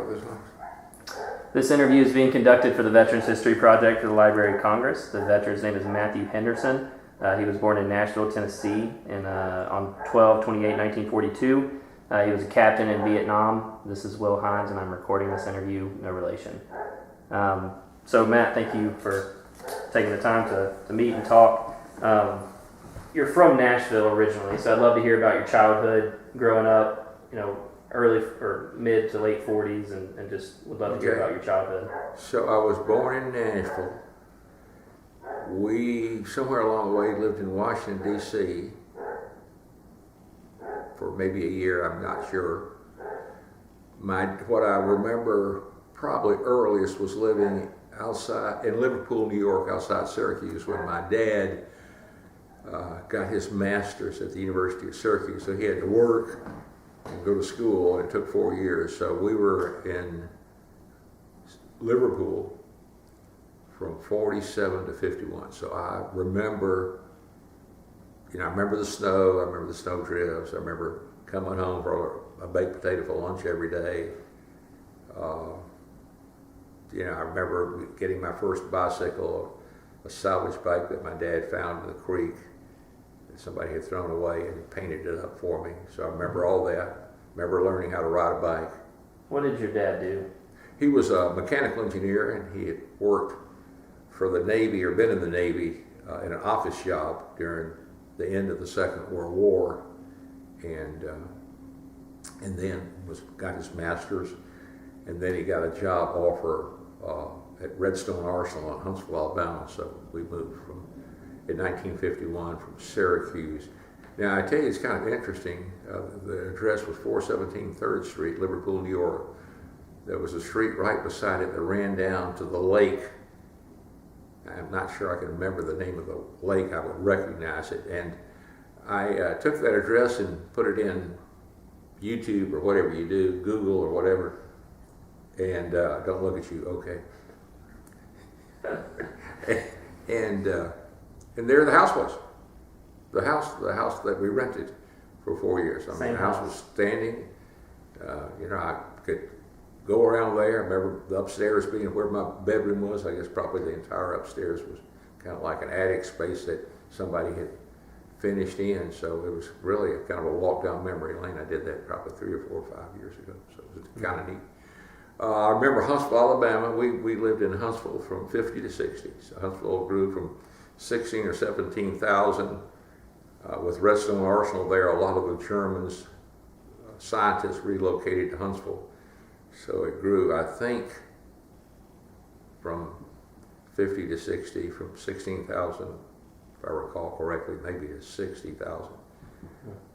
for this one? This interview is being conducted for the Veterans History Project for the Library of Congress. The veteran's name is Matthew Henderson. He was born in Nashville, Tennessee on 12/28/1942. He was a captain in Vietnam. This is Will Hines, and I'm recording this interview, no relation. So Matt, thank you for taking the time to meet and talk. You're from Nashville originally, so I'd love to hear about your childhood growing up, early or mid to late 40s, and just would love to hear about your childhood. So I was born in Nashville. We, somewhere along the way, lived in Washington, D.C. for maybe a year, I'm not sure. What I remember probably earliest was living outside in Liverpool, New York, outside Syracuse, when my dad got his master's at the University of Syracuse. So he had to work and go to school, and it took 4 years. So we were in Liverpool from 47 to 51. So I remember, I remember the snow, I remember the snow drifts, I remember coming home for a baked potato for lunch every day. I remember getting my first bicycle, a salvage bike that my dad found in the creek that somebody had thrown away, and painted it up for me. So I remember all that. I remember learning how to ride a bike. What did your dad do? He was a mechanical engineer, and he had worked for the Navy, or been in the Navy, in an office job during the end of the Second World War, and then got his master's, and then he got a job offer at Redstone Arsenal in Huntsville, Alabama. So we moved in 1951 from Syracuse. Now I tell you, it's kind of interesting. The address was 417 3rd Street, Liverpool, New York. There was a street right beside it that ran down to the lake. I'm not sure I can remember the name of the lake. I would recognize it. And I took that address and put it in YouTube or whatever you do, Google or whatever. And don't look at you, okay. and there the house was. The house that we rented for 4 years. I mean, the house was standing. I could go around there. I remember the upstairs being where my bedroom was. I guess probably the entire upstairs was kind of like an attic space that somebody had finished in. So it was really kind of a walk down memory lane. I did that probably 3 or 4 or 5 years ago. So it was kind of neat. I remember Huntsville, Alabama. We lived in Huntsville from 50 to 60. So Huntsville grew from 16 or 17,000 with Redstone Arsenal there. A lot of the Germans, scientists relocated to Huntsville. So it grew, I think, from 50 to 60, from 16,000, if I recall correctly, maybe to 60,000.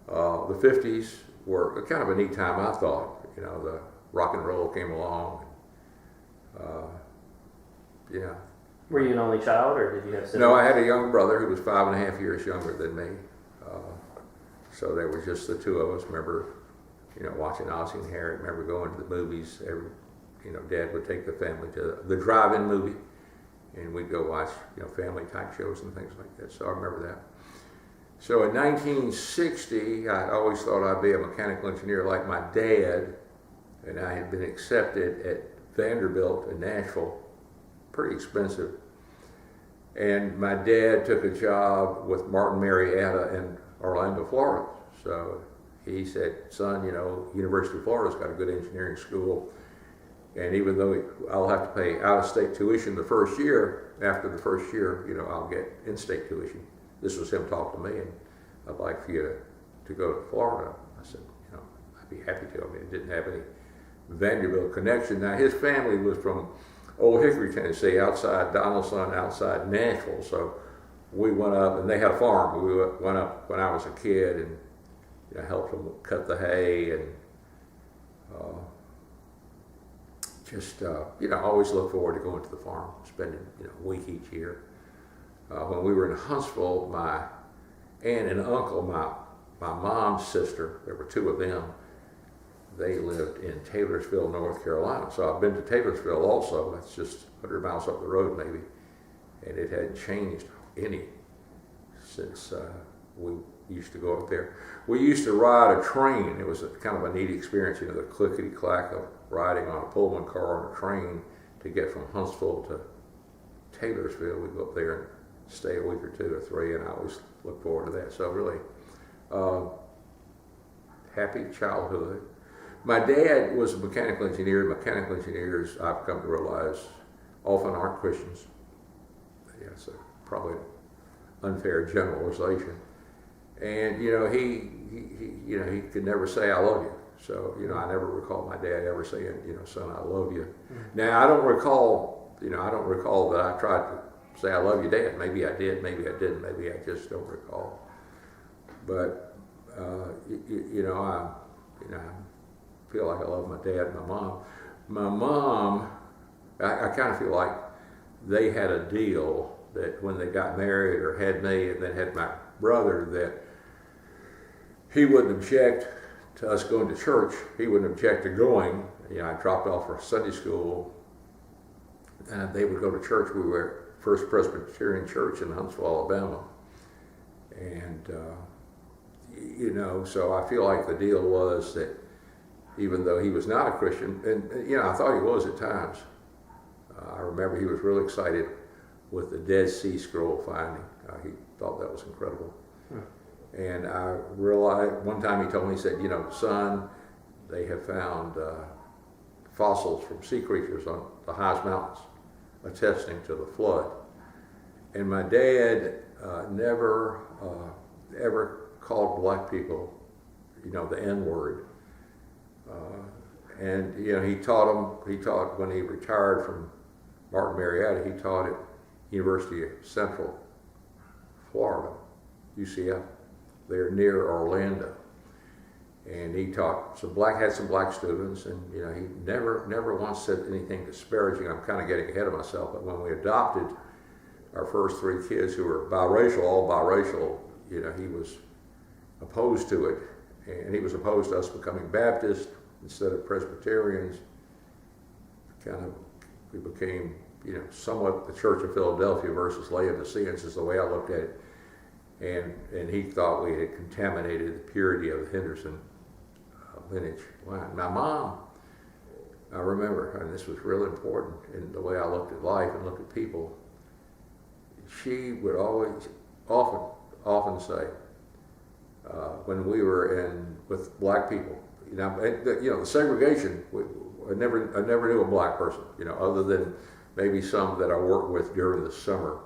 The 50s were kind of a neat time, I thought. The rock and roll came along. Were you an only child, or did you have siblings? No, I had a young brother who was 5.5 years younger than me. So there was just the two of us. Remember, watching Ozzie and Harriet. Remember going to the movies. Dad would take the family to the drive-in movie, and we'd go watch, family type shows and things like that. So I remember that. So in 1960, I always thought I'd be a mechanical engineer like my dad, and I had been accepted at Vanderbilt in Nashville, pretty expensive. And my dad took a job with Martin Marietta in Orlando, Florida. So he said, son, University of Florida's got a good engineering school, and even though I'll have to pay out-of-state tuition the first year, after the first year, I'll get in-state tuition. This was him talking to me, and I'd like for you to go to Florida. I said, I'd be happy to. I mean, it didn't have any Vanderbilt connection. Now, his family was from Old Hickory, Tennessee, outside Donaldson, outside Nashville. So we went up, and they had a farm. We went up when I was a kid, and helped them cut the hay, and always look forward to going to the farm, spending a week each year. When we were in Huntsville, my aunt and uncle, my mom's sister, there were two of them, they lived in Taylorsville, North Carolina. So I've been to Taylorsville also. That's just 100 miles up the road maybe. And it hadn't changed any since we used to go up there. We used to ride a train. It was kind of a neat experience, the clickety-clack of riding on a Pullman car on a train to get from Huntsville to Taylorsville. We'd go up there and stay a week or 2 or 3, and I always look forward to that. So really, happy childhood. My dad was a mechanical engineer. Mechanical engineers, I've come to realize, often aren't Christians. Yeah, so probably an unfair generalization. And he could never say I love you. So I never recall my dad ever saying, son, I love you. Now I don't recall that I tried to say I love you, Dad. Maybe I did, maybe I didn't, maybe I just don't recall. But I feel like I love my dad and my mom. My mom, I kind of feel like they had a deal that when they got married or had me and then had my brother, that he wouldn't object to us going to church. He wouldn't object to going. I dropped off for Sunday school and they would go to church. We were at First Presbyterian Church in Huntsville, Alabama. And, so I feel like the deal was that even though he was not a Christian, and I thought he was at times. I remember he was really excited with the Dead Sea Scroll finding. He thought that was incredible. And I realized, one time he told me, he said, son, they have found fossils from sea creatures on the highest mountains, attesting to the flood. And my dad never ever called black people, the N-word. And he taught when he retired from Martin Marietta, he taught at University of Central Florida, UCF. They're near Orlando. And he taught had some black students, and he never once said anything disparaging. I'm kind of getting ahead of myself, but when we adopted our first 3 kids who were all biracial, he was opposed to it, and he was opposed to us becoming Baptist instead of Presbyterians. We became, somewhat the Church of Philadelphia versus Laodiceans is the way I looked at it. And he thought we had contaminated the purity of the Henderson lineage line. My mom, I remember, and this was really important in the way I looked at life and looked at people, she would often say, when we were with black people, the segregation, I never knew a black person, other than maybe some that I worked with during the summer.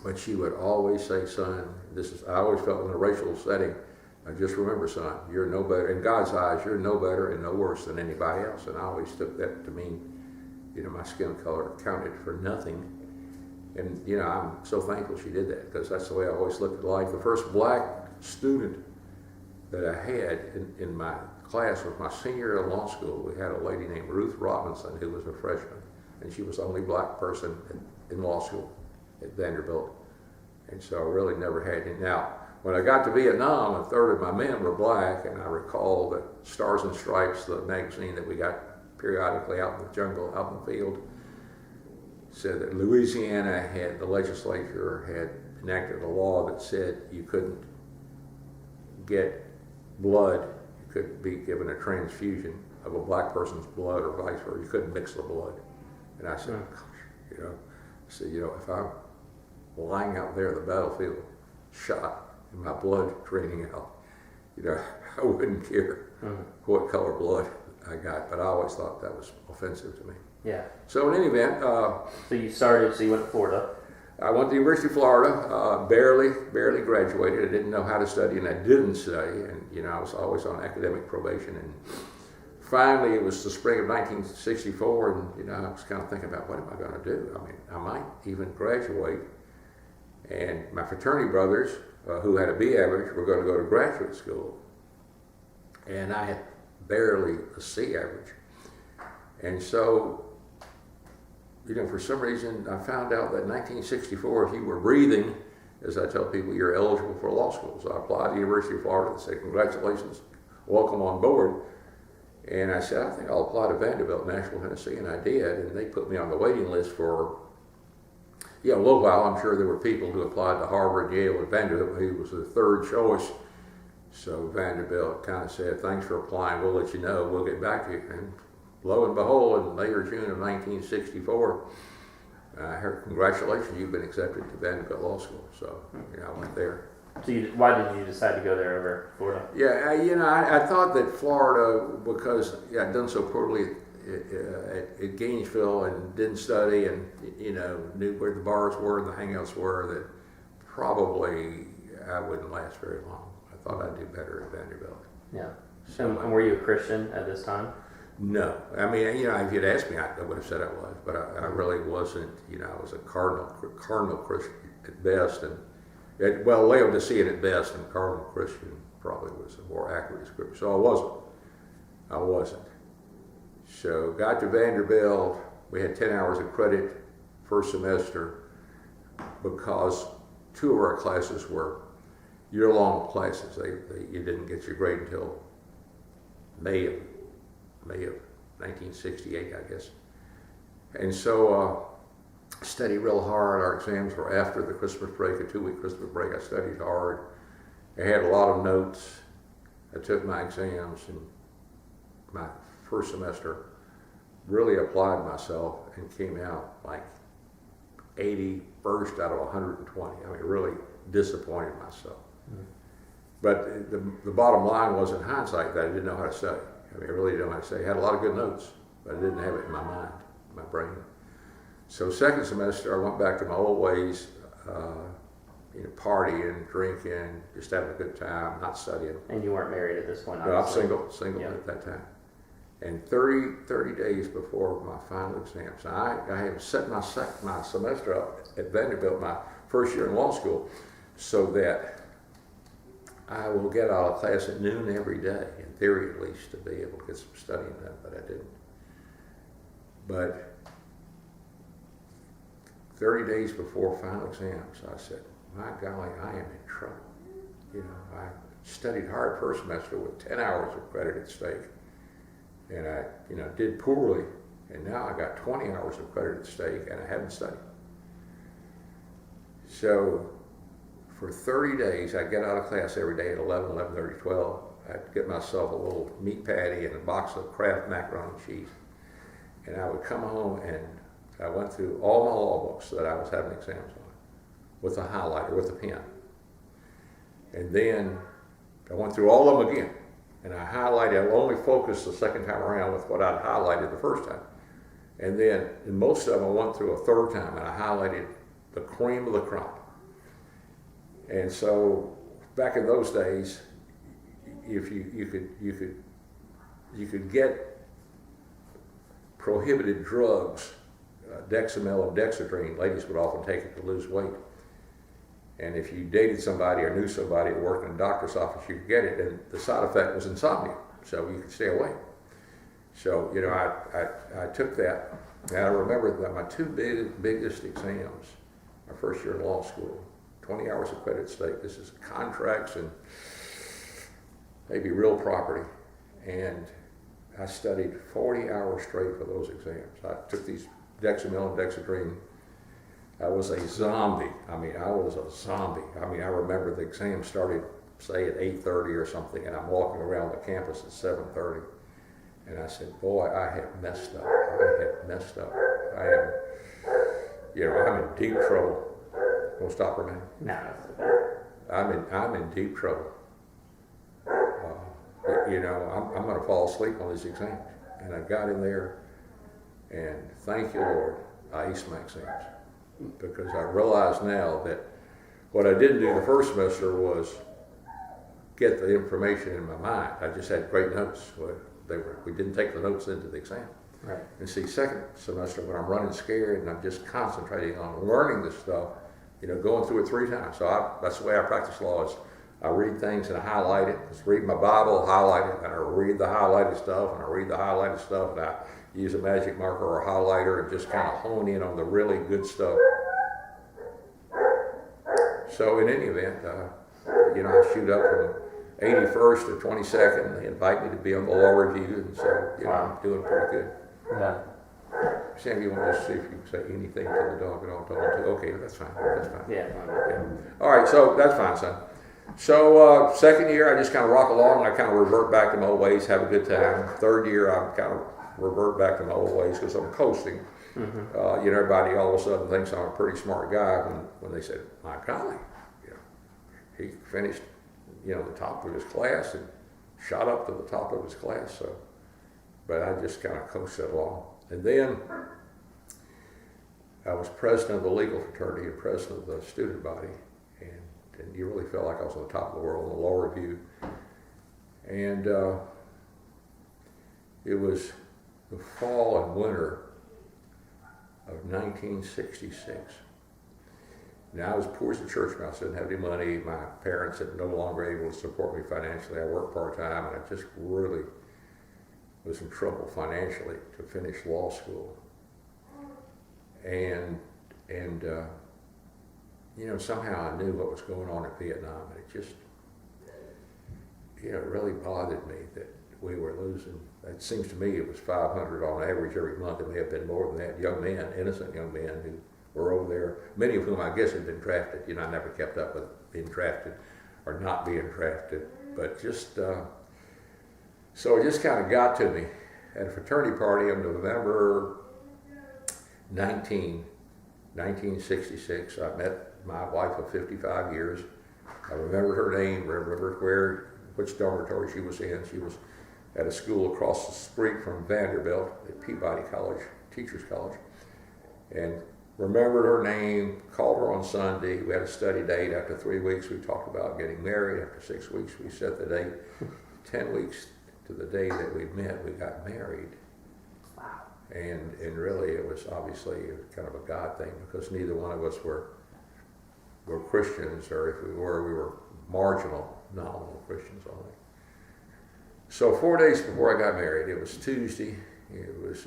But she would always say, son, I always felt in a racial setting, I just remember, son, you're no better, in God's eyes, you're no better and no worse than anybody else. And I always took that to mean, my skin color counted for nothing. And, I'm so thankful she did that, because that's the way I always looked at life. The first black student that I had in my class was my senior year in law school. We had a lady named Ruth Robinson who was a freshman, and she was the only black person in law school at Vanderbilt. And so I really never had any. Now, when I got to Vietnam, 1/3 of my men were black, and I recall that Stars and Stripes, the magazine that we got periodically out in the jungle, out in the field, said that Louisiana the legislature had enacted a law that said you couldn't get blood, you couldn't be given a transfusion of a black person's blood or vice versa, you couldn't mix the blood. And I said, if I'm lying out there in the battlefield, shot, and my blood draining out, I wouldn't care what color blood I got, but I always thought that was offensive to me. Yeah. So in any event, so you went to Florida. I went to the University of Florida, barely graduated. I didn't know how to study, and I didn't study, and I was always on academic probation. And finally, it was the spring of 1964, and I was kind of thinking about, what am I going to do? I mean, I might even graduate. And my fraternity brothers, who had a B average, were going to go to graduate school, and I had barely a C average. And so, for some reason, I found out that in 1964, if you were breathing, as I tell people, you're eligible for law school. So I applied to the University of Florida and said, congratulations, welcome on board. And I said, I think I'll apply to Vanderbilt, Nashville, Tennessee, and I did. And they put me on the waiting list for, a little while. I'm sure there were people who applied to Harvard, Yale, and Vanderbilt. He was the 3rd choice. So Vanderbilt kind of said, thanks for applying, we'll let you know, we'll get back to you. And lo and behold, in May or June of 1964, I heard, congratulations, you've been accepted to Vanderbilt Law School. So, I went there. So why did you decide to go there over Florida? Yeah, I thought that Florida, because I'd done so poorly at Gainesville and didn't study and, knew where the bars were and the hangouts were, that probably I wouldn't last very long. I thought I'd do better at Vanderbilt. Yeah. So, and were you a Christian at this time? No. I mean, if you'd asked me, I would have said I was, but I really wasn't. I was a cardinal Christian at best, and Laodicean at best, and cardinal Christian probably was a more accurate description. So I wasn't. So got to Vanderbilt. We had 10 hours of credit first semester because 2 of our classes were year-long classes. You didn't get your grade until May of 1968, I guess. And so studied real hard. Our exams were after the Christmas break, a 2-week Christmas break. I studied hard. I had a lot of notes. I took my exams in my first semester, really applied myself, and came out like 81st out of 120. I mean, really disappointed myself. Mm-hmm. But the bottom line was, in hindsight, that I didn't know how to study. I mean, I really didn't know how to study. I had a lot of good notes, but I didn't have it in my mind, my brain. So second semester, I went back to my old ways, partying, drinking, just having a good time, not studying. And you weren't married at this point, No, obviously. I'm single at that time. And 30 days before my final exams, I had set my semester up at Vanderbilt, my first year in law school, so that I will get out of class at noon every day, in theory at least, to be able to get some studying done, but I didn't. But 30 days before final exams, I said, my golly, I am in trouble. I studied hard first semester with 10 hours of credit at stake. And I, did poorly, and now I got 20 hours of credit at stake, and I haven't studied. So for 30 days, I'd get out of class every day at 11, 11:30, 12. I'd get myself a little meat patty and a box of Kraft macaroni and cheese. And I would come home, and I went through all my law books that I was having exams on with a highlighter, with a pen. And then I went through all of them again. And I highlighted, I only focused the second time around with what I'd highlighted the first time. And then in most of them, I went through a third time, and I highlighted the cream of the crop. And so back in those days, if you could get prohibited drugs, Dexamyl and Dexedrine, ladies would often take it to lose weight. And if you dated somebody or knew somebody that worked in a doctor's office, you could get it, and the side effect was insomnia, so you could stay awake. So, I took that, and I remember that my 2 biggest exams, my first year in law school, 20 hours of credit at stake. This is contracts and maybe real property. And I studied 40 hours straight for those exams. I took these Dexamyl and Dexedrine. I was a zombie. I remember the exam started, say, at 8:30 or something, and I'm walking around the campus at 7:30. And I said, boy, I have messed up. I am, I'm in deep trouble. Don't stop her, man. No, that's okay. I'm in deep trouble. I'm going to fall asleep on these exams. And I got in there, and thank you, Lord, I aced my exams. Because I realize now that what I didn't do the first semester was get the information in my mind. I just had great notes. We didn't take the notes into the exam. Right. And see, second semester, when I'm running scared and I'm just concentrating on learning this stuff, going through it 3 times. So that's the way I practice law. Is I read things and I highlight it. Just read my Bible, highlight it, and I read the highlighted stuff, and I read the highlighted stuff, and I use a magic marker or a highlighter and just kind of hone in on the really good stuff. So in any event, I shoot up from 81st to 22nd. They invite me to be on the law review, and so I'm doing pretty good. Yeah. Sam, you want to see if you can say anything to the dog at all? Okay, that's fine. Yeah. All right, so that's fine, son. So second year, I just kind of rock along. I kind of revert back to my old ways, have a good time. Third year, I kind of revert back to my old ways because I'm coasting. You know, everybody all of a sudden thinks I'm a pretty smart guy when they said, my golly, you know, he finished, you know, the top of his class and shot up to the top of his class. So, but I just kind of coasted along. And then I was president of the legal fraternity and president of the student body. And you really felt like I was on the top of the world in the law review. And it was the fall and winter of 1966. Now, I was poor as a church mouse, didn't have any money. My parents had no longer able to support me financially. I worked part-time, and I just really was in trouble financially to finish law school. And you know, somehow I knew what was going on in Vietnam, and it just, you know, it really bothered me that we were losing. It seems to me it was 500 on average every month. It may have been more than that. Young men, innocent young men who were over there, many of whom I guess had been drafted. You know, I never kept up with being drafted or not being drafted, but just, so it just kind of got to me. At a fraternity party on November 1966, I met my wife of 55 years. I remembered her name, remembered which dormitory she was in. She was at a school across the street from Vanderbilt at Peabody College, Teachers College, and remembered her name, called her on Sunday. We had a study date. After 3 weeks, we talked about getting married. After 6 weeks, we set the date. 10 weeks to the day that we met, we got married. Wow. And really, it was obviously kind of a God thing because neither one of us were Christians, or if we were marginal, nominal Christians only. So 4 days before I got married, it was Tuesday. It was,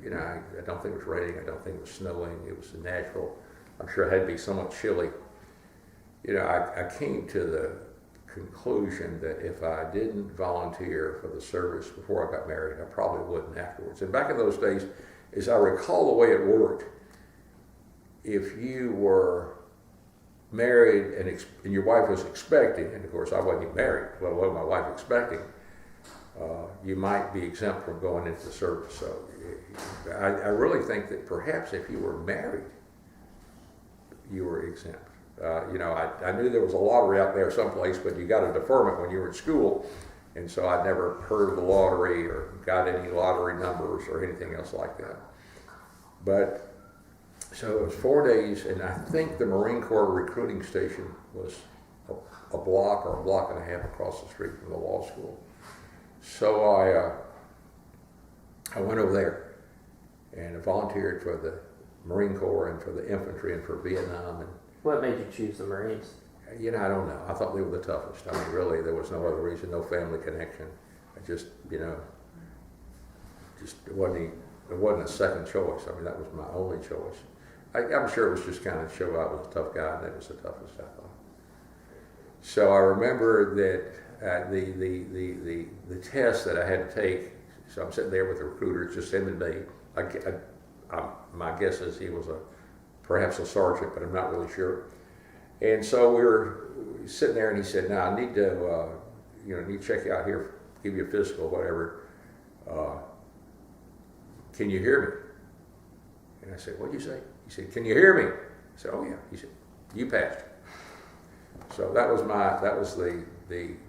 you know, I don't think it was raining. I don't think it was snowing. It was natural. I'm sure it had to be somewhat chilly. You know, I came to the conclusion that if I didn't volunteer for the service before I got married, I probably wouldn't afterwards. And back in those days, as I recall the way it worked, if you were married and your wife was expecting, and of course I wasn't even married, let alone my wife expecting, you might be exempt from going into the service. So I really think that perhaps if you were married, you were exempt. You know, I knew there was a lottery out there someplace, but you got a deferment when you were in school, and so I'd never heard of the lottery or got any lottery numbers or anything else like that. But so it was 4 days, and I think the Marine Corps recruiting station was a block or a block and a half across the street from the law school. So I went over there and I volunteered for the Marine Corps and for the infantry and for Vietnam. And What made you choose the Marines? you know, I don't know. I thought they were the toughest. I mean, really, there was no other reason, no family connection. I just, you know, it wasn't a second choice. I mean, that was my only choice. I'm sure it was just kind of show I was a tough guy, and that was the toughest I thought. So I remember that the test that I had to take. So I'm sitting there with the recruiter, it's just him and me. My guess is he was perhaps a sergeant, but I'm not really sure. And so we were sitting there, and he said, "Now I need to, need to check you out here, give you a physical, whatever. Can you hear me?" And I said, "What'd you say?" He said, "Can you hear me?" I said, "Oh yeah." He said, "You passed." So that was the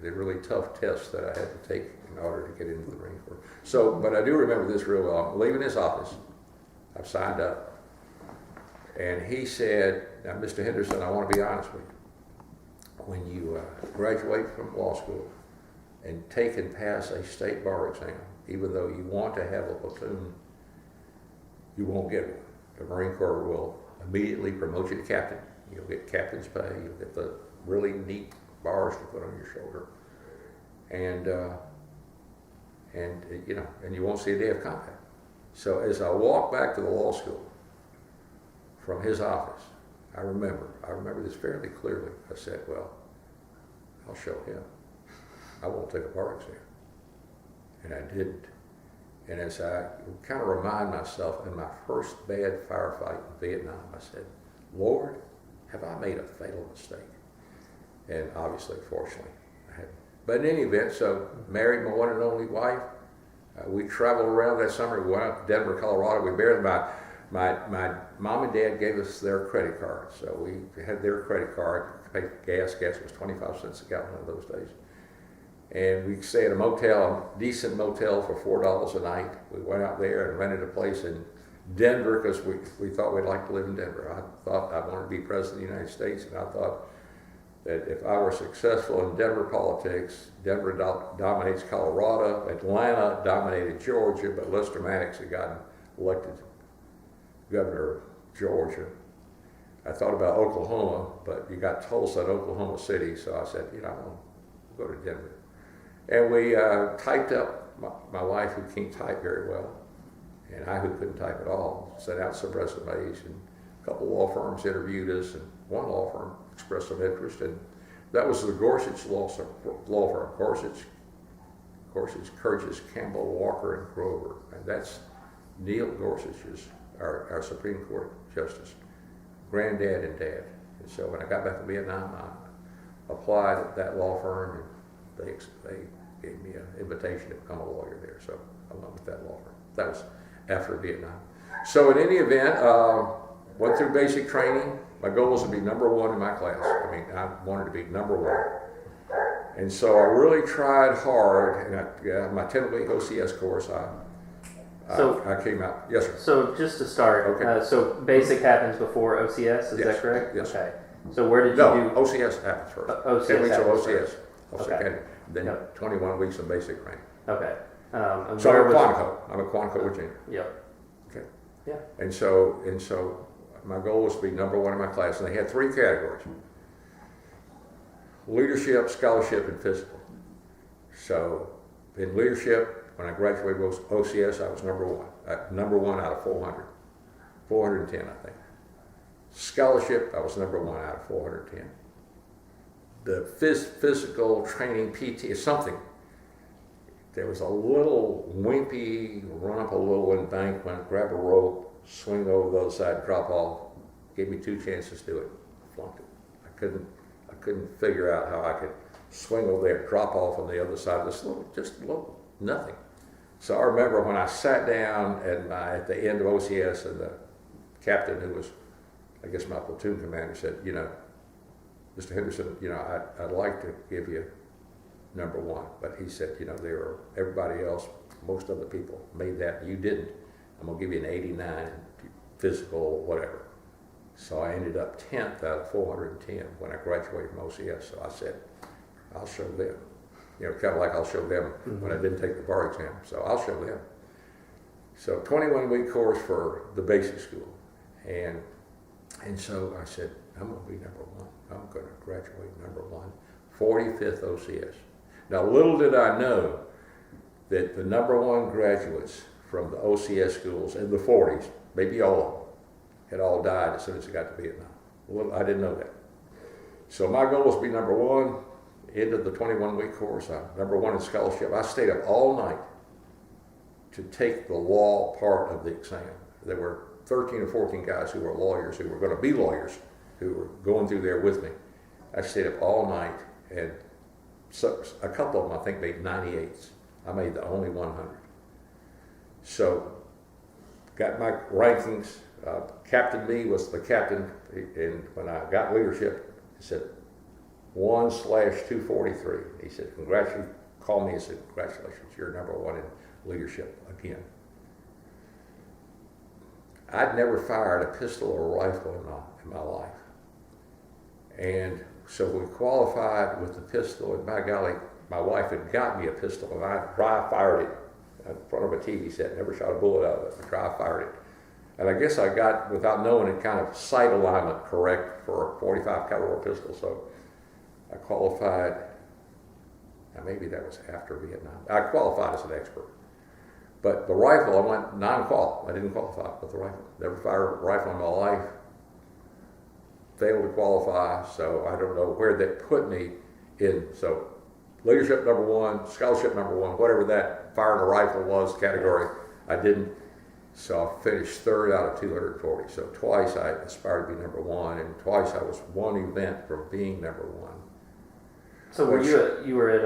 really tough test that I had to take in order to get into the Marine Corps. So, but I do remember this real well. I'm leaving his office. I've signed up. And he said, "Now, Mr. Henderson, I want to be honest with you. When you graduate from law school and take and pass a state bar exam, even though you want to have a platoon, you won't get one. The Marine Corps will immediately promote you to captain. You'll get captain's pay. You'll get the really neat bars to put on your shoulder, and you won't see a day of combat." So as I walked back to the law school from his office, I remember this fairly clearly. I said, "Well, I'll show him. I won't take a bar exam." And I didn't. And as I kind of remind myself in my first bad firefight in Vietnam, I said, "Lord, have I made a fatal mistake?" and obviously, fortunately, I had. But in any event, so married my one and only wife. We traveled around that summer. We went out to Denver, Colorado. We barely my mom and dad gave us their credit card, so we had their credit card. Paid gas. Gas was 25 cents a gallon in those days. And we stayed at a motel, a decent motel for $4 a night. We went out there and rented a place in Denver because we thought we'd like to live in Denver. I thought I wanted to be president of the United States, and I thought that if I were successful in Denver politics, Denver dominates Colorado, Atlanta dominated Georgia, but Lester Maddox had gotten elected governor of Georgia. I thought about Oklahoma, but you got Tulsa and Oklahoma City, so I said, I want to go to Denver. And we typed up, my wife who can't type very well, and I who couldn't type at all, sent out some resumes, and a couple law firms interviewed us, and one law firm expressed some interest, and that was the Gorsuch law firm. Gorsuch, Curtis, Campbell, Walker, and Grover, and that's Neil Gorsuch's, our Supreme Court Justice, granddad and dad. And so when I got back to Vietnam, I applied at that law firm, and they gave me an invitation to become a lawyer there. So I went with that law firm. That was after Vietnam. So in any event, went through basic training. My goal was to be number one in my class. I mean, I wanted to be number one. And so I really tried hard, and my 10-week OCS course, I came out. Yes, sir. So just to start, okay. So basic happens before OCS, is yes. that correct? Yes. Okay. So where did you do? do? OCS happens first. OCS 10 weeks of happens OCS. first. Okay. Then 21 weeks of basic training. Okay. And So where I'm was- Quantico. I'm a Quantico, Virginia. Yep. Okay. Yeah. And so my goal was to be number one in my class, and they had three categories: leadership, scholarship, and physical. So in leadership, when I graduated with OCS, I was number one out of 410, I think. Scholarship, I was number one out of 410. The physical training, PT, is something. There was a little wimpy, run up a little embankment, grab a rope, swing over the other side, drop off. Gave me 2 chances to do it. I flunked it. I couldn't figure out how I could swing over there, drop off on the other side of this little, nothing. So I remember when I sat down at the end of OCS, and the captain, who was, I guess, my platoon commander, said, Mr. Henderson, I'd like to give you number one, but he said, everybody else, most other people made that, you didn't. I'm gonna give you an 89 physical, whatever. So I ended up 10th out of 410 when I graduated from OCS. So I said, I'll show them. Kind of like I'll show them when I didn't take the bar exam. So I'll show them. So 21-week course for the basic school. And so I said, I'm going to be number one. I'm going to graduate number one. 45th OCS. Now, little did I know that the number one graduates from the OCS schools in the 40s, maybe all of them, had all died as soon as they got to Vietnam. Well, I didn't know that. So my goal was to be number one. End of the 21-week course, I'm number one in scholarship. I stayed up all night to take the law part of the exam. There were 13 or 14 guys who were lawyers, who were going to be lawyers, who were going through there with me. I stayed up all night, and so a couple of them, I think, made 98s. I made the only 100. So, got my rankings. Captain Lee was the captain, and when I got leadership, he said, 1/243. He said, called me and said, congratulations, you're number one in leadership again. I'd never fired a pistol or a rifle in my life. And so we qualified with the pistol, and by golly, my wife had got me a pistol, and I dry fired it in front of a TV set, never shot a bullet out of it, I dry fired it. And I guess I got, without knowing it, kind of sight alignment correct for a 45 caliber pistol. So I qualified, now maybe that was after Vietnam. I qualified as an expert. But the rifle, I went non-qual. I didn't qualify with the rifle. Never fired a rifle in my life. Failed to qualify, so I don't know where that put me in. So leadership number one, scholarship number one, whatever that firing a rifle was category, I didn't. So I finished third out of 240. So twice I aspired to be number one, and twice I was one event from being number one. So you were at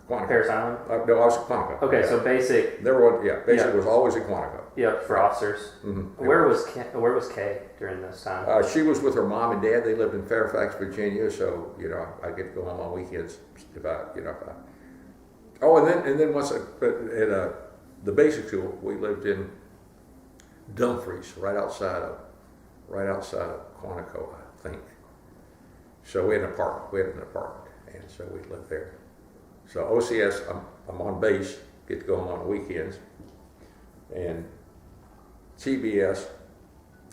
Quantico. Paris Island? No, I was at Quantico. Okay, yeah. so basic. There was, basically was always at Quantico. Yep, for officers. Mm-hmm. Where was Kay during this time? She was with her mom and dad. They lived in Fairfax, Virginia. So I get to go home on weekends if I. Oh, and then once at the basic school, we lived in Dumfries, right outside of Quantico, I think. So we had an apartment, and so we lived there. So OCS, I'm on base, get to go home on the weekends, and CBS,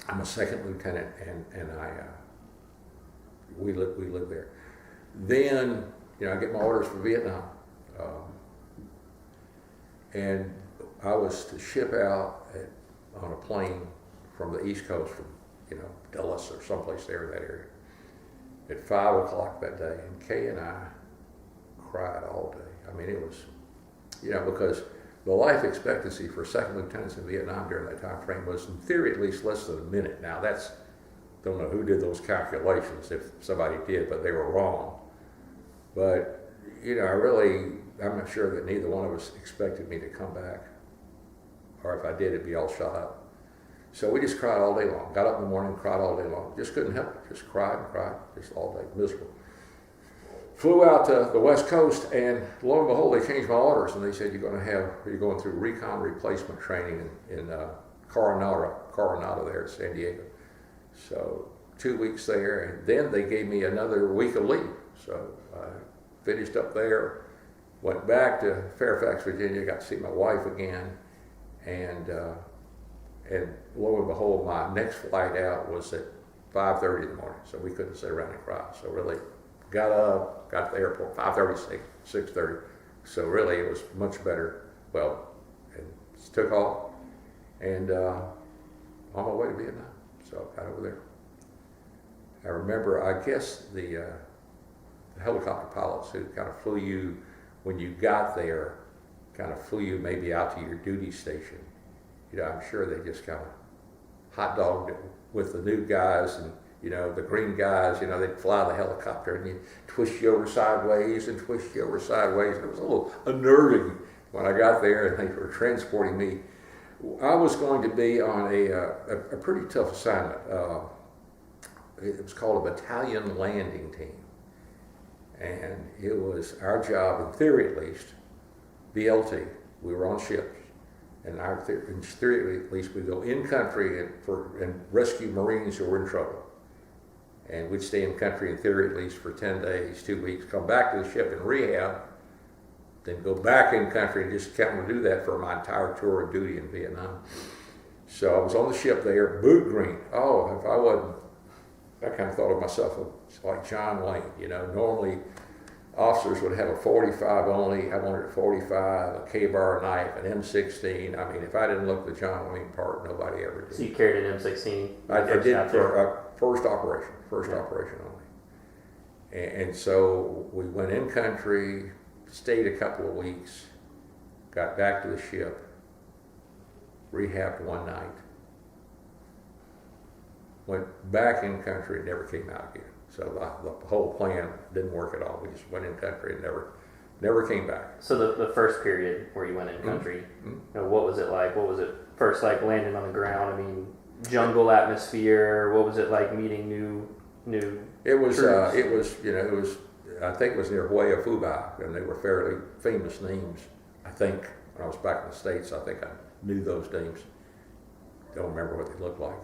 I'm a second lieutenant, and we live there. Then I get my orders for Vietnam, and I was to ship out on a plane from the East Coast, from Dulles or someplace there in that area, at 5 o'clock that day, and Kay and I cried all day. I mean, it was, because the life expectancy for second lieutenants in Vietnam during that time frame was, in theory, at least less than a minute. Now, don't know who did those calculations, if somebody did, but they were wrong. But, I'm not sure that neither one of us expected me to come back, or if I did, it'd be all shot up. So we just cried all day long. Got up in the morning, cried all day long. Just couldn't help it. Just cried and cried, just all day, miserable. Flew out to the West Coast, and lo and behold, they changed my orders, and they said you're going through recon replacement training in Coronado there at San Diego. So 2 weeks there, and then they gave me another week of leave. So I finished up there, went back to Fairfax, Virginia, got to see my wife again, and lo and behold, my next flight out was at 5:30 in the morning, so we couldn't sit around and cry. So really, got up, got to the airport 5:30, 6:30. So really, it was much better. Well, and took off, and on my way to Vietnam. So I got over there. I remember, I guess the helicopter pilots who kind of flew you when you got there, kind of flew you maybe out to your duty station. I'm sure they just kind of hot dogged it with the new guys, and the green guys, they'd fly the helicopter and you twist you over sideways and twist you over sideways. And it was a little unnerving when I got there and they were transporting me. I was going to be on a pretty tough assignment. It was called a battalion landing team. And it was our job, in theory at least, BLT, we were on ships. And in theory at least, we'd go in country and rescue Marines who were in trouble. And we'd stay in country, in theory at least, for 10 days, 2 weeks, come back to the ship in rehab, then go back in country and just kept to do that for my entire tour of duty in Vietnam. So I was on the ship there, boot green. Oh, if I wasn't, I kind of thought of myself like John Wayne. Normally officers would have a 45 only. I wanted a 45, a K-bar knife, an M16. I mean, if I didn't look the John Wayne part, nobody ever did. So you carried an M16? I did for first operation only. And so we went in country, stayed a couple of weeks, got back to the ship, rehabbed one night, went back in country and never came out again. So the whole plan didn't work at all. We just went in country and never came back. So the first period where you went in country, what was it like? What was it first like landing on the ground? I mean, jungle atmosphere. What was it like meeting new? It was troops? it was I think it was near Hue Phu Bai, and they were fairly famous names. I think when I was back in the States, I think I knew those names. Don't remember what they looked like.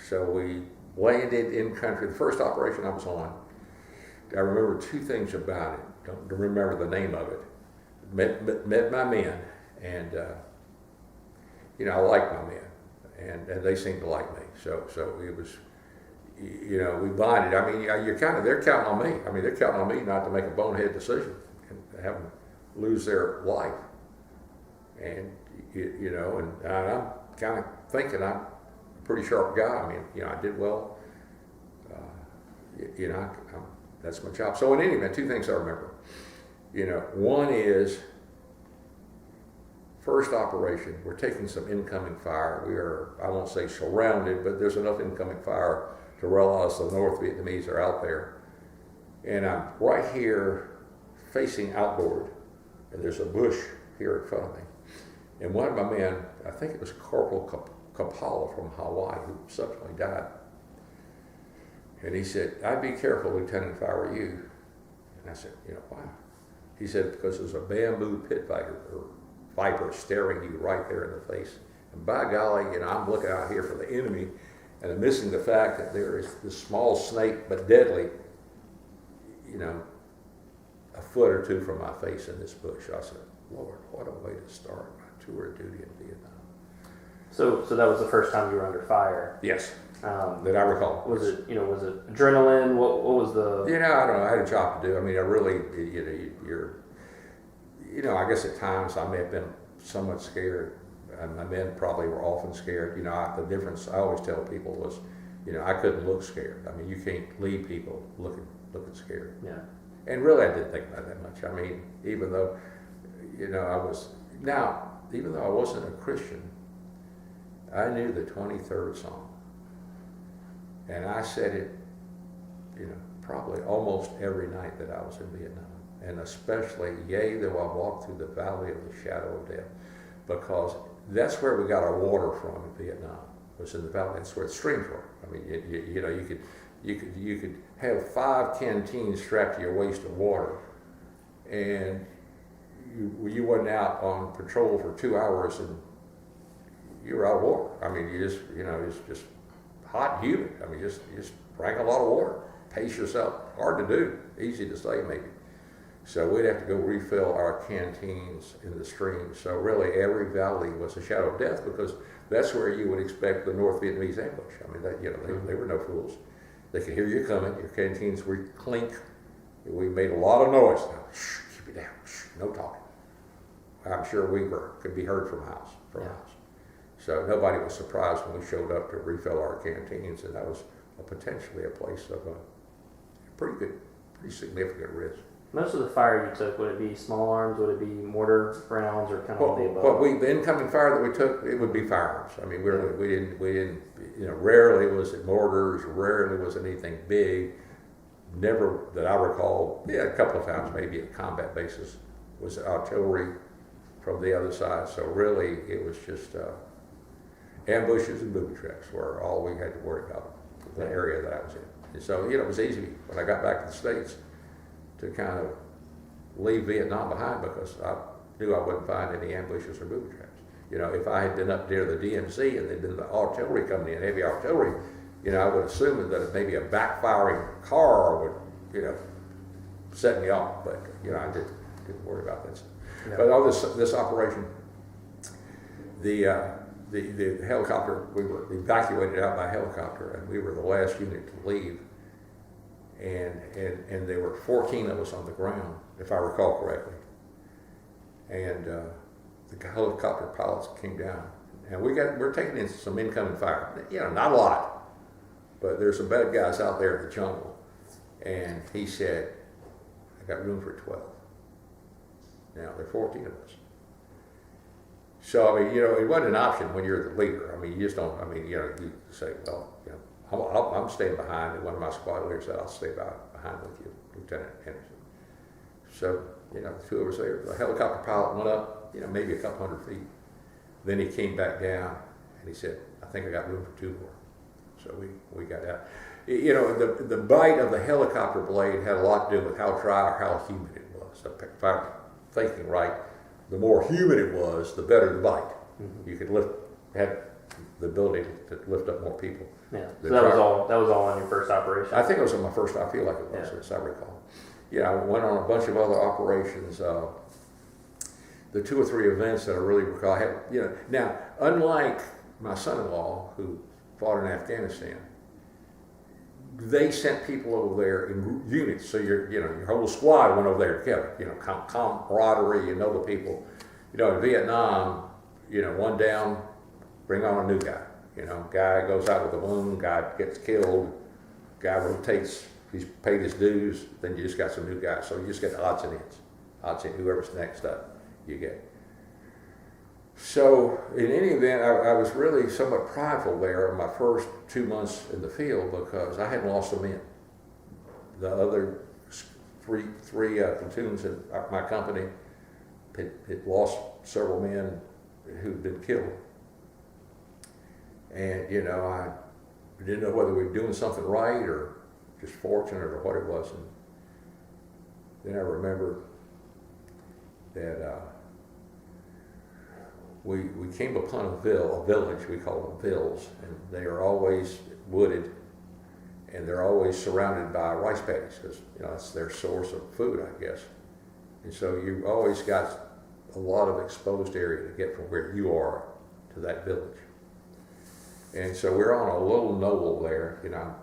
So we landed in country. The first operation I was on, I remember two things about it. Don't remember the name of it. Met my men, and I liked my men, and they seemed to like me. So it was, we bonded. I mean, they're counting on me. I mean, they're counting on me not to make a bonehead decision and have them lose their life. And and I'm kind of thinking I'm a pretty sharp guy. I mean, I did well. That's my job. So in any event, two things I remember. One is first operation. We're taking some incoming fire. We are, I won't say surrounded, but there's enough incoming fire to realize the North Vietnamese are out there. And I'm right here facing outboard, and there's a bush here in front of me. And one of my men, I think it was Corporal Kapala from Hawaii, who subsequently died. And he said, "I'd be careful, Lieutenant, if I were you." And I said, "Why?" He said, "Because there's a bamboo pit viper staring you right there in the face. And by golly, I'm looking out here for the enemy, and I'm missing the fact that there is this small snake, but deadly, a foot or two from my face in this bush." I said, "Lord, what a way to start my tour of duty in Vietnam." So that was the first time you were under fire. Yes, that I recall. Was it adrenaline? What was the? I don't know. I had a job to do. I mean, I really, I guess at times I may have been somewhat scared. And my men probably were often scared. The difference I always tell people was, I couldn't look scared. I mean, you can't lead people looking scared. Yeah. And really, I didn't think about it that much. I mean, even though, even though I wasn't a Christian, I knew the 23rd Psalm. And I said it, probably almost every night that I was in Vietnam. And especially, yea, though I walk through the valley of the shadow of death. Because that's where we got our water from in Vietnam. Was in the valley. That's where the streams were. I mean, you could have 5 canteens strapped to your waist of water, and you wasn't out on patrol for 2 hours and you were out of water. I mean, you just it's just hot and humid. I mean, you just drank a lot of water. Pace yourself. Hard to do. Easy to say maybe. So we'd have to go refill our canteens in the stream. So really every valley was a shadow of death, because that's where you would expect the North Vietnamese ambush. I mean, they were no fools. They could hear you coming. Your canteens would clink. We made a lot of noise. Now, shh, keep it down. Shh, no talking. I'm sure we could be heard from house. So nobody was surprised when we showed up to refill our canteens, and that was potentially a place of pretty significant risk. Most of the fire you took, would it be small arms? Would it be mortar rounds, or kind of the above? The incoming fire that we took, it would be firearms. I mean, we didn't. Rarely was it mortars. Rarely was it anything big. Never that I recall. Yeah, a couple of times maybe at combat basis was artillery from the other side. So really, it was just ambushes and booby traps were all we had to worry about. The area that I was in. And so it was easy when I got back to the States to kind of leave Vietnam behind, because I knew I wouldn't find any ambushes or booby traps. If I had been up near the DMZ and there'd been the artillery coming in, heavy artillery, I would assume that maybe a backfiring car would, set me off. But I didn't worry about that. Yeah. But all this operation, the helicopter, we were evacuated out by helicopter, and we were the last unit to leave. And there were 14 of us on the ground, if I recall correctly. And the helicopter pilots came down, and we're taking in some incoming fire. Not a lot, but there's some bad guys out there in the jungle. And he said, "I got room for 12." Now there are 14 of us. So I mean, it wasn't an option when you're the leader. I mean, you just don't. I mean, you say, "Well, I'm staying behind," and one of my squad leaders said, "I'll stay behind with you, Lieutenant Henderson." So, the 2 of us there, the helicopter pilot went up, maybe a couple hundred feet. Then he came back down, and he said, "I think I got room for 2 more." So we got out. The bite of the helicopter blade had a lot to do with how dry or how humid it was. If I'm thinking right, the more humid it was, the better the bite. Mm-hmm. You could had the ability to lift up more people. Yeah. So that was all on your first operation? I think it was on my first. I feel like it was, as I recall. I went on a bunch of other operations. The 2 or 3 events that I really recall, I had, now, unlike my son-in-law who fought in Afghanistan, they sent people over there in units. So your whole squad went over there together. Camaraderie, the people. In Vietnam, one down, bring on a new guy. Guy goes out with a wound, guy gets killed, guy rotates, he's paid his dues, then you just got some new guys. So you just get odds and ends. Odds and whoever's next up, you get. So in any event, I was really somewhat prideful there in my first 2 months in the field, because I hadn't lost a man. The other three platoons in my company had lost several men who'd been killed. And, you know, I didn't know whether we were doing something right or just fortunate or what it was. And then I remember that we came upon a village, we call them villas, and they are always wooded, and they're always surrounded by rice paddies because, you know, that's their source of food, I guess. And so you always got a lot of exposed area to get from where you are to that village. And so we're on a little knoll there, you know,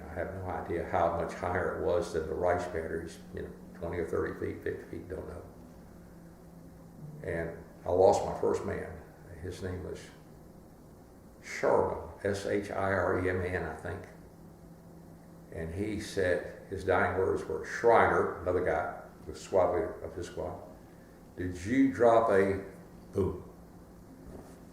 I have no idea how much higher it was than the rice paddies, you know, 20 or 30 feet, 50 feet, don't know. And I lost my first man. His name was Sherman, Shireman, I think. And he said, his dying words were, "Schreiner," another guy, the squad leader of his squad, "Did you drop a boom?"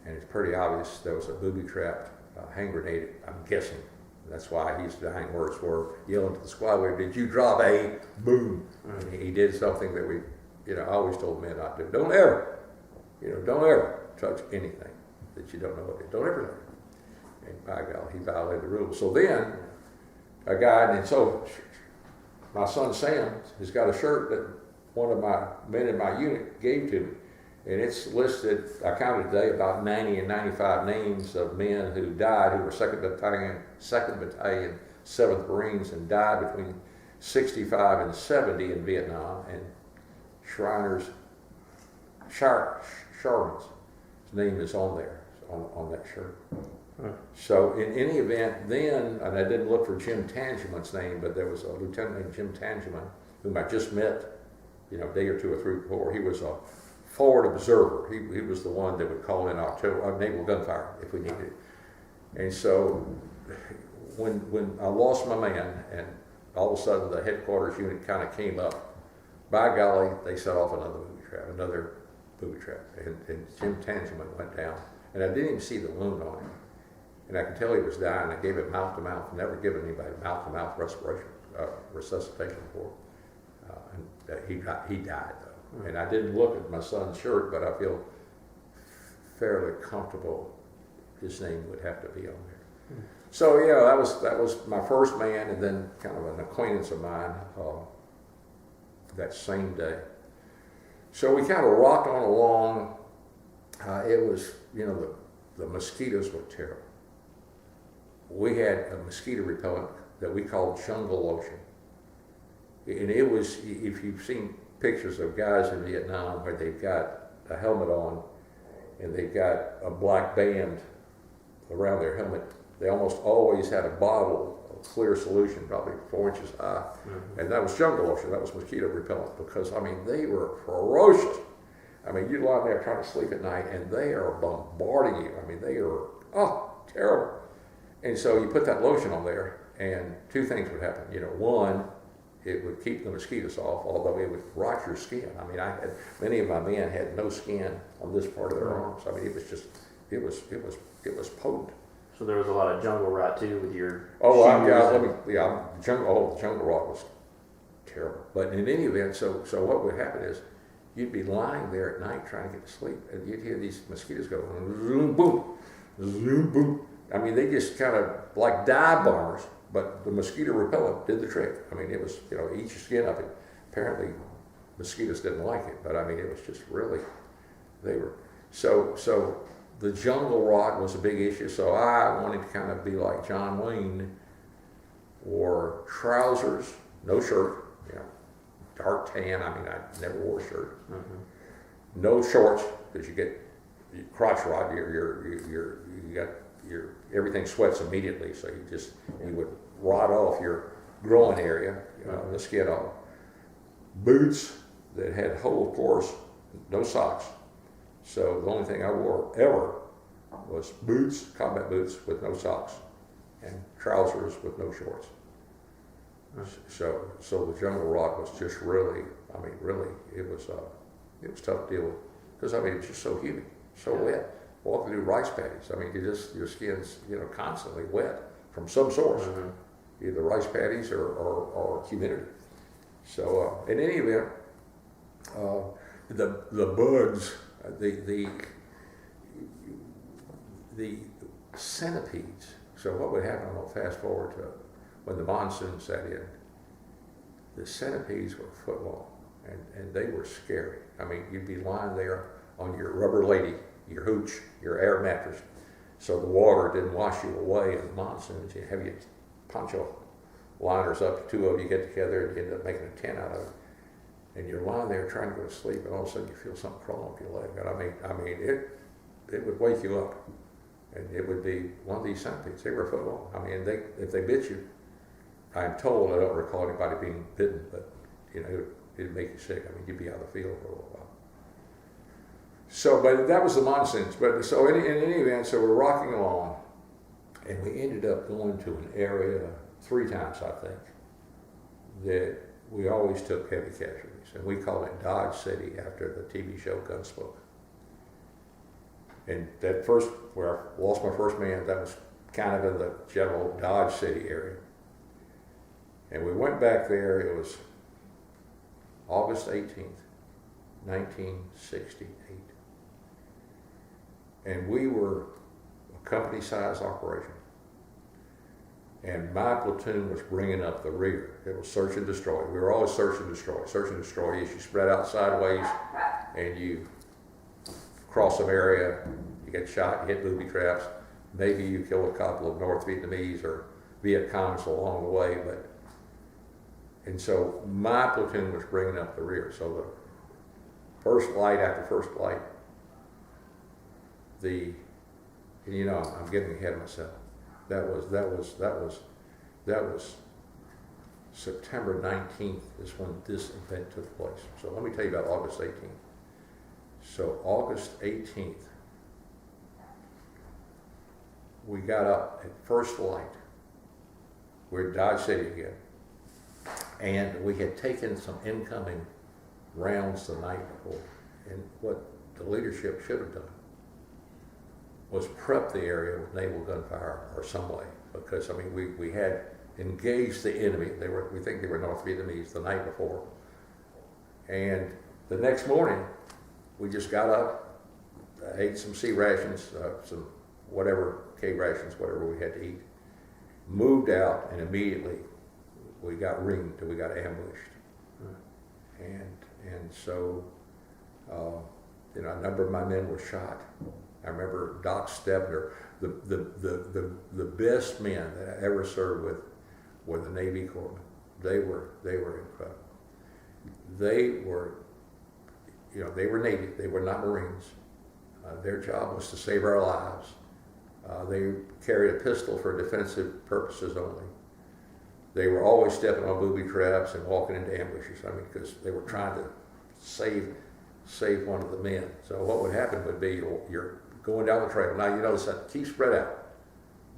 And it's pretty obvious there was a booby-trapped hand grenade, I'm guessing. That's why his dying words were yelling to the squad leader, "Did you drop a boom?" And he did something that we, you know, I always told men not to do. Don't ever touch anything that you don't know what it is. Don't ever do it. And by God, he violated the rules. So then, a guy, and so my son Sam has got a shirt that one of my men in my unit gave to me. And it's listed, I counted today, about 90 and 95 names of men who died, who were 2nd Battalion, 7th Marines, and died between 65 and 70 in Vietnam. And Sherman's name is on there, on that shirt. So in any event, then, and I didn't look for Jim Tangeman's name, but there was a lieutenant named Jim Tangeman, whom I just met, you know, a day or two or three before. He was a forward observer. He was the one that would call in naval gunfire if we needed it. And so when I lost my man, and all of a sudden the headquarters unit kind of came up, by golly, they set off another booby trap. And Jim Tangeman went down. And I didn't even see the wound on him. And I could tell he was dying. I gave him mouth-to-mouth. Never given anybody mouth-to-mouth resuscitation before. And he died, though. And I didn't look at my son's shirt, but I feel fairly comfortable his name would have to be on there. So, yeah, that was my first man, and then kind of an acquaintance of mine that same day. So we kind of rocked on along. It was, you know, the mosquitoes were terrible. We had a mosquito repellent that we called jungle lotion. And it was, if you've seen pictures of guys in Vietnam where they've got a helmet on and they've got a black band around their helmet, they almost always had a bottle of clear solution, probably 4 inches high. And that was jungle lotion, that was mosquito repellent, because, I mean, they were ferocious. I mean, you lie there trying to sleep at night, and they are bombarding you. I mean, they are, terrible. And so you put that lotion on there, and two things would happen. You know, one, it would keep the mosquitoes off, although it would rot your skin. I mean, many of my men had no skin on this part of their arms. I mean, it was just, it was potent. So there was a lot of jungle rot too with your the jungle rot was terrible. But in any event, so what would happen is, you'd be lying there at night trying to get to sleep, and you'd hear these mosquitoes go zoom boom, zoom boom. I mean, they just kind of like dive bombers, but the mosquito repellent did the trick. I mean, it was, you know, eat your skin up. And apparently, mosquitoes didn't like it, but I mean, it was just really, they were so. The jungle rot was a big issue, so I wanted to kind of be like John Wayne, wore trousers, no shirt, you know, dark tan. I mean, I never wore a shirt. No shorts, because you get crotch rot. You got your everything sweats immediately, so you would rot off your groin area, the skin off. Boots that had hole pores, no socks. So the only thing I wore ever was boots, combat boots with no socks, and trousers with no shorts. So the jungle rot was just really, I mean, really, it was tough to deal with, because I mean, it's just so humid, so wet. Walking through rice paddies, I mean, your skin's, you know, constantly wet from some source, either rice paddies or humidity. So in any event, the bugs, the centipedes. So what would happen? I'll fast forward to when the monsoon set in. The centipedes were a foot long, and they were scary. I mean, you'd be lying there on your rubber lady, your hooch, your air mattress, so the water didn't wash you away in the monsoons. You have your poncho liners up, two of you get together and you end up making a tent out of it. And you're lying there trying to go to sleep, and all of a sudden you feel something crawling up your leg. And I mean, it would wake you up, and it would be one of these centipedes. They were a foot long. I mean, if they bit you, I'm told, I don't recall anybody being bitten, but you know, it'd make you sick. I mean, you'd be out of the field for a little while. So, but that was the monsoons. But so in any event, so we're rocking along, and we ended up going to an area 3 times, I think, that we always took heavy casualties, and we called it Dodge City after the TV show Gunsmoke. And that first, where I lost my first man, that was kind of in the general Dodge City area. And we went back there. It was August 18th, 1968. And we were a company-sized operation. And my platoon was bringing up the rear. It was search and destroy. We were always search and destroy. Search and destroy is you spread out sideways and you cross some area, you get shot, you hit booby traps. Maybe you kill a couple of North Vietnamese or Viet Congs along the way, and so my platoon was bringing up the rear. So the first light after first light, and you know, I'm getting ahead of myself. That was September 19th is when this event took place. So let me tell you about August 18th. So August 18th, we got up at first light. We're at Dodge City again. And we had taken some incoming rounds the night before. And what the leadership should have done was prep the area with naval gunfire or some way. Because, I mean, we had engaged the enemy. We think they were North Vietnamese the night before. And the next morning, we just got up, ate some C rations, some whatever, K rations, whatever we had to eat, moved out, and immediately we got ringed, we got ambushed. And so, you know, a number of my men were shot. I remember Doc Stebner, the best men that I ever served with were the Navy corpsmen. They were incredible. They were, you know, they were Navy, they were not Marines. Their job was to save our lives. They carried a pistol for defensive purposes only. They were always stepping on booby traps and walking into ambushes. I mean, because they were trying to save one of the men. So what would happen would be you're going down the trail. Now you notice that keep spread out.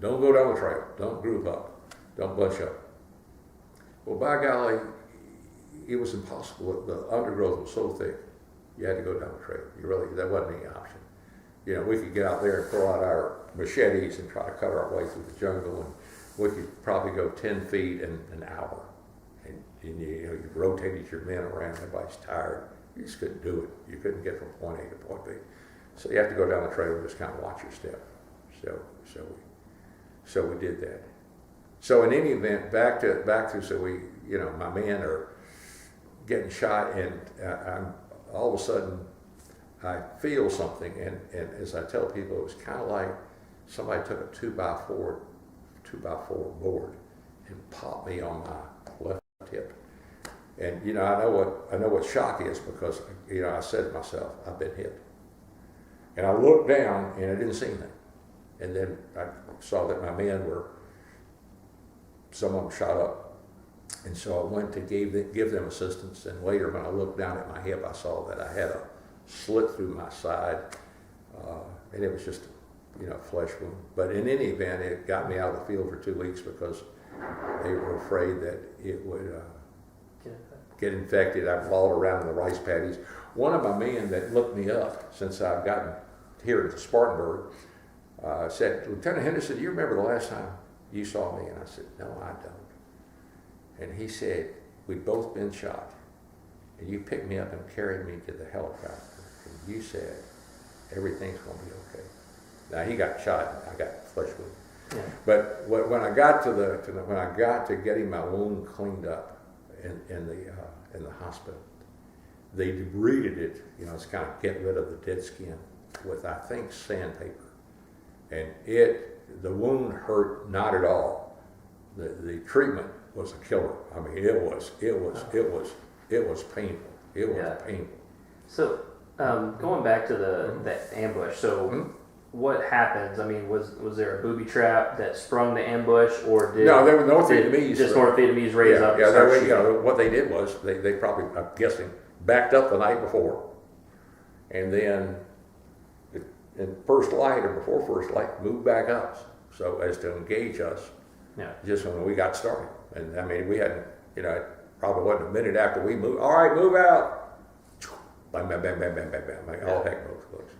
Don't go down the trail. Don't group up. Don't bunch up. Well, by golly, it was impossible. The undergrowth was so thick. You had to go down the trail. That wasn't any option. You know, we could get out there and pull out our machetes and try to cut our way through the jungle, and we could probably go 10 feet in an hour. And you know, you've rotated your men around, everybody's tired. You just couldn't do it. You couldn't get from point A to point B. So you have to go down the trail and just kind of watch your step. So we did that. So in any event, back to so we, you know, my men are getting shot, and I'm all of a sudden I feel something, and as I tell people, it was kind of like somebody took a 2x4 board and popped me on my left hip. And you know, I know what shock is, because you know, I said to myself, I've been hit. And I looked down and I didn't see anything. And then I saw that my men some of them shot up. And so I went to give them assistance, and later when I looked down at my hip, I saw that I had a slit through my side, and it was just, you know, flesh wound. But in any event, it got me out of the field for 2 weeks because they were afraid that it would get infected. I crawled around in the rice paddies. One of my men that looked me up since I've gotten here to Spartanburg said, "Lieutenant Henderson, do you remember the last time you saw me?" And I said, "No, I don't." And he said, we'd both been shot, and you picked me up and carried me to the helicopter, and you said, everything's going to be okay. Now, he got shot, and I got flesh wound. Yeah. But when I got when I got to getting my wound cleaned up in the hospital, they debrided it, it's kind of get rid of the dead skin with, I think, sandpaper. And the wound hurt not at all. The treatment was a killer. I mean, it was painful. It was painful. So, going back to the ambush, so what happens? I mean, was there a booby trap that sprung the ambush, or did no? There were North Vietnamese. Just North Vietnamese raise up. What they did was they probably, I'm guessing, backed up the night before, and then in first light or before first light, moved back up so as to engage us. Yeah. Just when we got started, and I mean, we hadn't, it probably wasn't a minute after we moved. All right, move out. Bang, bang, bang, bang, bang, bang, bang. Like, all heck broke loose.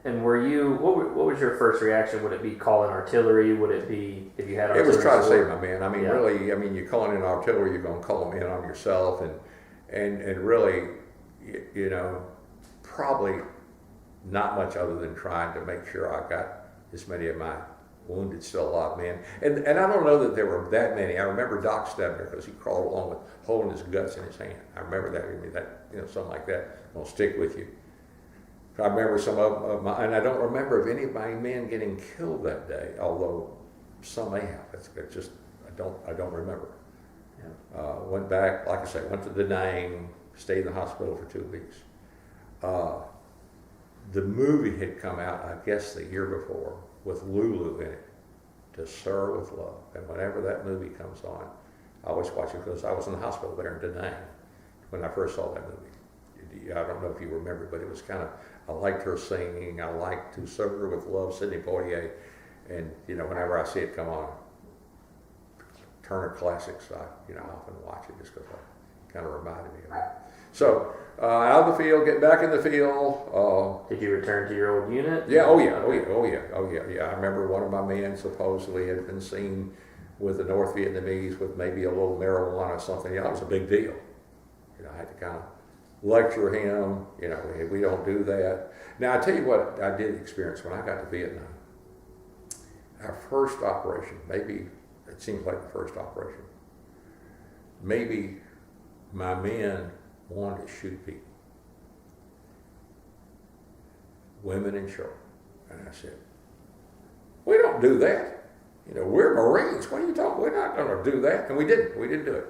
And were you? What was your first reaction? Would it be calling artillery? Would it be if you had artillery? It was try to save my men. I mean, really. I mean, you're calling in artillery. You're going to call them in on yourself, and really, probably not much other than trying to make sure I got as many of my wounded still alive men. And I don't know that there were that many. I remember Doc Stebner, because he crawled along with holding his guts in his hand. I remember that. I mean, that something like that will stick with you. I remember some of my, and I don't remember of any of my men getting killed that day, although some may have. It's just I don't remember. Yeah. Went back, like I say, went to Da Nang, stayed in the hospital for 2 weeks. The movie had come out, I guess, the year before, with Lulu in it, To Sir with Love. And whenever that movie comes on, I always watch it because I was in the hospital there in Da Nang when I first saw that movie. I don't know if you remember, but it was kind of, I liked her singing. I liked To Sir with Love, Sidney Poitier. And, whenever I see it come on, Turner Classics, I often watch it just because it kind of reminded me of it. So, out of the field, get back in the field. Did you return to your old unit? Yeah, oh yeah. I remember one of my men supposedly had been seen with the North Vietnamese with maybe a little marijuana or something. It was a big deal. I had to kind of lecture him, we don't do that. Now, I tell you what I did experience when I got to Vietnam. Our first operation, maybe, it seems like the first operation, maybe my men wanted to shoot people, women and children. And I said, we don't do that. We're Marines. What are you talking? We're not going to do that. And we didn't do it.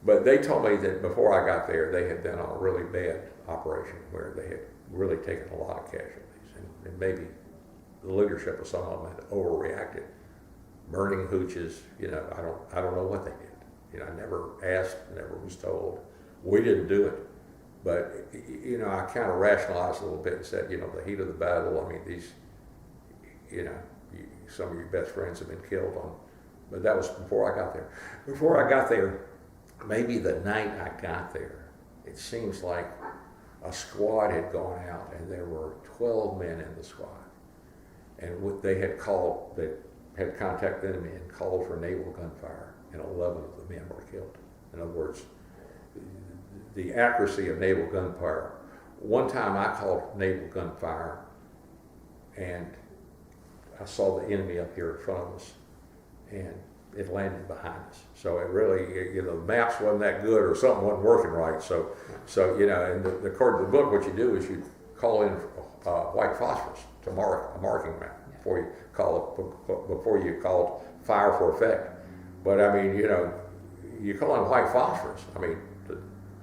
But they told me that before I got there, they had done a really bad operation where they had really taken a lot of casualties. And maybe the leadership of some of them had overreacted. Burning hooches, I don't know what they did. I never asked, never was told. We didn't do it. But, I kind of rationalized a little bit and said, the heat of the battle, I mean, these, some of your best friends have been killed on. But that was before I got there. Before I got there, maybe the night I got there, it seems like a squad had gone out and there were 12 men in the squad. And what they had contacted them and called for naval gunfire, and 11 of the men were killed. In other words, the accuracy of naval gunfire. One time I called naval gunfire and I saw the enemy up here in front of us and it landed behind us. So it really, the maps wasn't that good or something wasn't working right. So and according to the book, what you do is you call in white phosphorus to mark a marking map before you call it fire for effect. But I mean, you call in white phosphorus. I mean,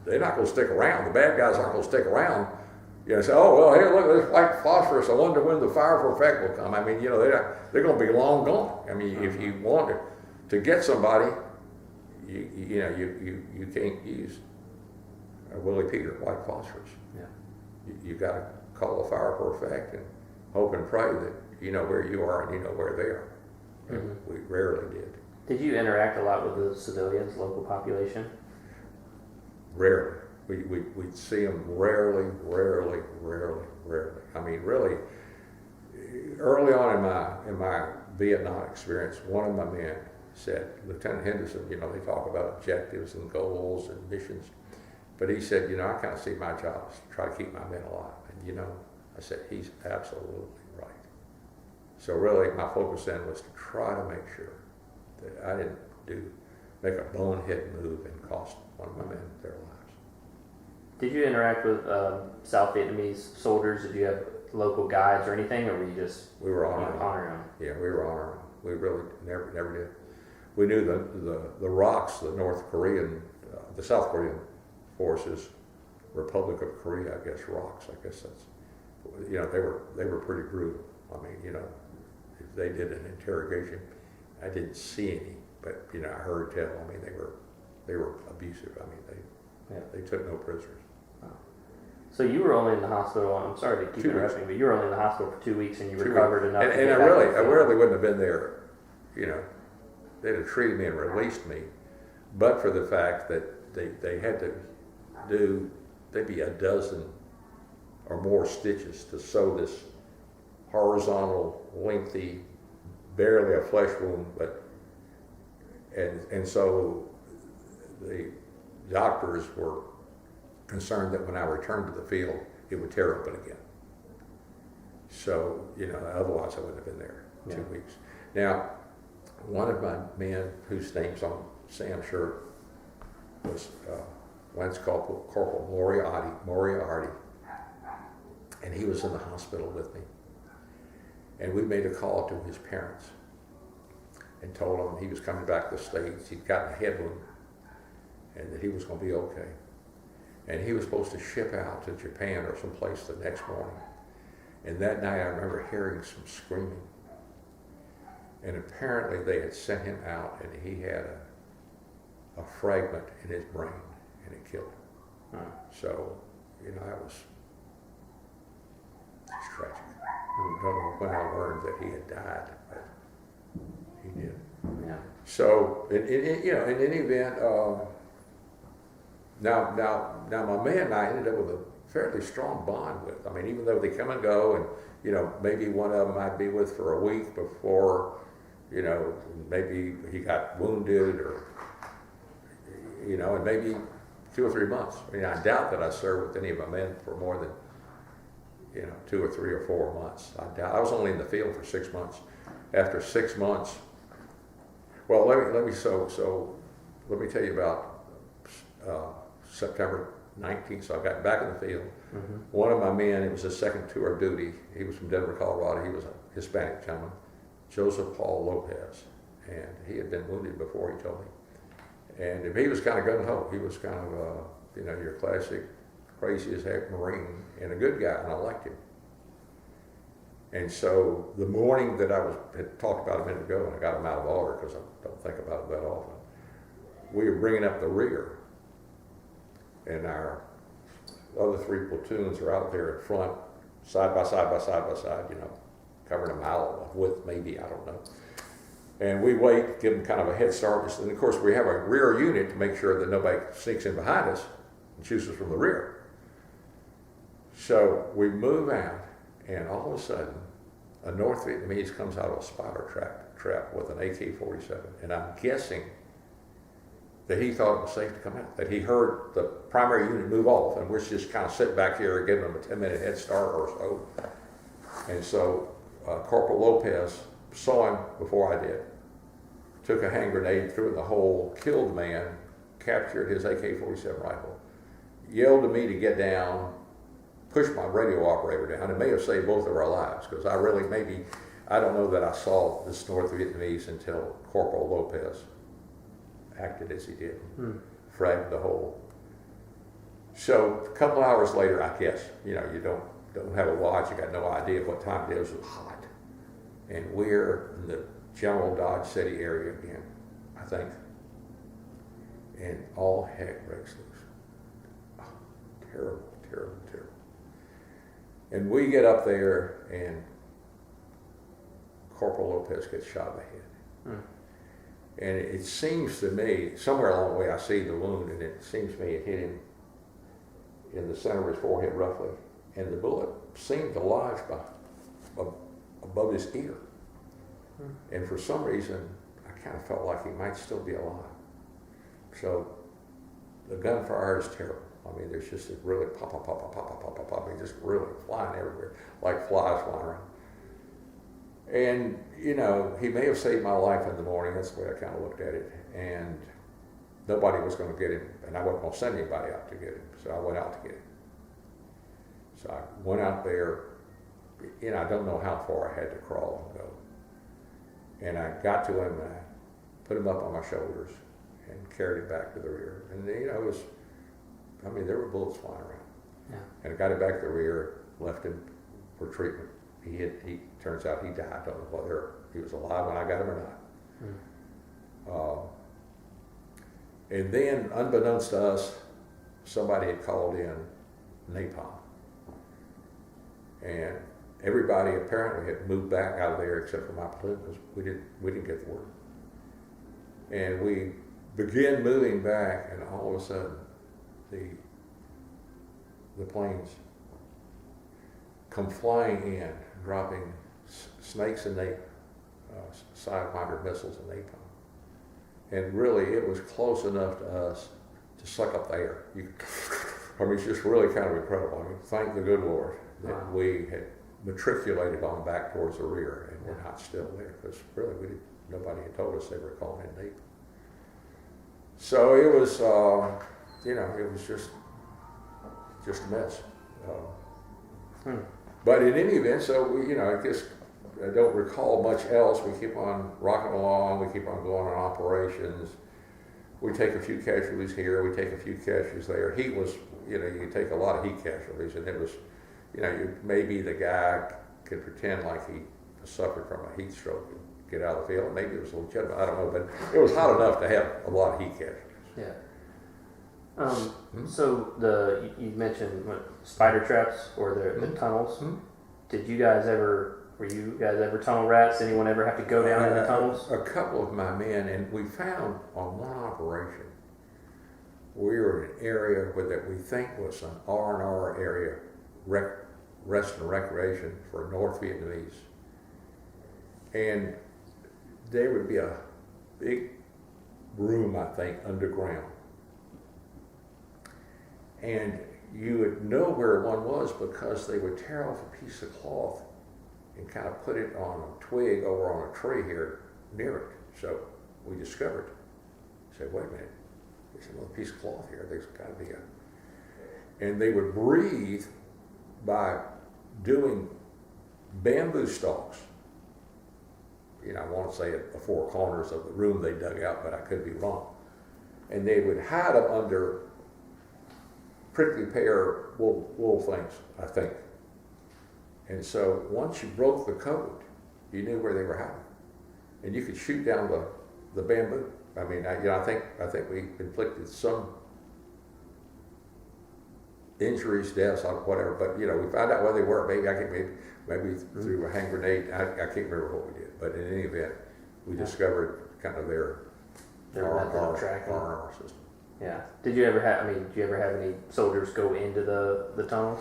they're not going to stick around. The bad guys aren't going to stick around. Say, oh, well, here, look, there's white phosphorus. I wonder when the fire for effect will come. I mean, they're going to be long gone. I mean, if you want to get somebody, you can't use a Willie Peter white phosphorus. Yeah. You got to call the fire for effect and hope and pray that you know where you are and you know where they are. Mm-hmm. We rarely did. Did you interact a lot with the civilians, local population? Rarely. We'd see them rarely. I mean, really, early on in my Vietnam experience, one of my men said, Lieutenant Henderson, they talk about objectives and goals and missions. But he said, I kind of see my job is to try to keep my men alive. And, I said, he's absolutely right. So really, my focus then was to try to make sure that I didn't make a bonehead move and cost one of my men their lives. Did you interact with South Vietnamese soldiers? Did you have local guides or anything, or were you just We were on on your own? Yeah, we were on our own. We really never did. We knew the rocks, the the South Korean forces, Republic of Korea, I guess, rocks. I guess that's, they were pretty brutal. I mean, if they did an interrogation, I didn't see any, but I heard tell. I mean, they were abusive. I mean, they took no prisoners. So you were only in the hospital. I'm sorry to keep interrupting, but you were only in the hospital for 2 weeks, and you recovered enough. And I really wouldn't have been there. They'd have treated me and released me, but for the fact that they had to do maybe a dozen or more stitches to sew this horizontal, lengthy, barely a flesh wound, and so the doctors were concerned that when I returned to the field, it would tear open again. So, otherwise I wouldn't have been there 2 weeks. Now, one of my men whose name's on Sam's shirt was Lance Corporal Moriarty, and he was in the hospital with me. And we made a call to his parents and told them he was coming back to the States. He'd gotten a head wound and that he was going to be okay. And he was supposed to ship out to Japan or someplace the next morning. And that night I remember hearing some screaming. And apparently they had sent him out and he had a fragment in his brain and it killed him. So, that was just tragic. I don't know when I learned that he had died, but he did. Yeah. So, in any event, now my man and I ended up with a fairly strong bond with. I mean, even though they come and go, and maybe one of them I'd be with for a week before, maybe he got wounded, or and maybe 2 or 3 months. I mean, I doubt that I served with any of my men for more than 2 or 3 or 4 months. I doubt. I was only in the field for 6 months. After 6 months, well, let me tell you about September 19th. So I got back in the field. Mm-hmm. One of my men, it was his second tour of duty. He was from Denver, Colorado. He was a Hispanic gentleman, Joseph Paul Lopez, and he had been wounded before, he told me. And he was kind of gung-ho. He was kind of, your classic crazy as heck Marine and a good guy, and I liked him. And so the morning that I had talked about a minute ago, and I got him out of order because I don't think about it that often, we were bringing up the rear, and our other 3 platoons are out there in front, side by side, covering a mile of width, maybe, I don't know. And we wait, give them kind of a head start, and of course we have a rear unit to make sure that nobody sneaks in behind us and shoots us from the rear. So we move out, and all of a sudden, a North Vietnamese comes out of a spotter trap with an AK-47, and I'm guessing that he thought it was safe to come out, that he heard the primary unit move off, and we're just kind of sitting back here giving them a 10-minute head start or so. And so Corporal Lopez saw him before I did, took a hand grenade, threw it in the hole, killed the man, captured his AK-47 rifle, yelled to me to get down, pushed my radio operator down. It may have saved both of our lives, because I don't know that I saw this North Vietnamese until Corporal Lopez acted as he did, fragged the hole. So a couple hours later, I guess, you don't have a watch, you got no idea what time it is. It was hot. And we're in the General Dodge City area again, I think. And all heck breaks loose. Oh, terrible. And we get up there, and Corporal Lopez gets shot in the head. And it seems to me, somewhere along the way I see the wound, and it seems to me it hit him in the center of his forehead roughly. And the bullet seemed to lodge above his ear. And for some reason, I kind of felt like he might still be alive. So the gunfire is terrible. I mean, there's just a really pop, pop, pop, pop, pop, pop, pop, pop, pop. I mean, just really flying everywhere, like flies flying around. And, you know, he may have saved my life in the morning. That's the way I kind of looked at it. And nobody was going to get him, and I wasn't going to send anybody out to get him. So I went out to get him. So I went out there, and I don't know how far I had to crawl and go. And I got to him, and I put him up on my shoulders and carried him back to the rear. And, you know, it was, I mean, there were bullets flying around. Yeah. And I got him back to the rear, left him for treatment. He turns out he died. I don't know whether he was alive when I got him or not. And then, unbeknownst to us, somebody had called in napalm. And everybody apparently had moved back out of there except for my platoon because we didn't get the word. And we began moving back, and all of a sudden, the planes come flying in, dropping snakes and Sidewinder missiles and napalm. And really, it was close enough to us to suck up the air. I mean, it's just really kind of incredible. I mean, thank the good Lord that we had matriculated on back towards the rear, and we're not still there, because really, nobody had told us they were calling in napalm. So it was, you know, it was just a mess. But in any event, so we, you know, I guess I don't recall much else. We keep on rocking along. We keep on going on operations. We take a few casualties here. We take a few casualties there. Heat was, you know, you take a lot of heat casualties, and it was, you know, maybe the guy could pretend like he suffered from a heat stroke and get out of the field. Maybe it was legitimate. I don't know, but it was hot enough to have a lot of heat casualties. Yeah. So you mentioned spider traps or the tunnels. Were you guys ever tunnel rats? Anyone ever have to go down in the tunnels? A couple of my men, and we found on one operation, we were in an area that we think was an R&R area, rest and recreation for North Vietnamese. And there would be a big room, I think, underground. And you would know where one was because they would tear off a piece of cloth and kind of put it on a twig over on a tree here near it. So we discovered, said, wait a minute, there's another piece of cloth here. There's got to be and they would breathe by doing bamboo stalks. You know, I want to say at the four corners of the room they dug out, but I could be wrong. And they would hide them under prickly pear wool things, I think. And so once you broke the code, you knew where they were hiding, and you could shoot down the bamboo. I mean, I think we inflicted some injuries, deaths, or whatever. But you know, we found out where they were. Maybe through a hand grenade. I can't remember what we did. But in any event, we discovered kind of their R&R system. Yeah. Did you ever have any soldiers go into the tunnels?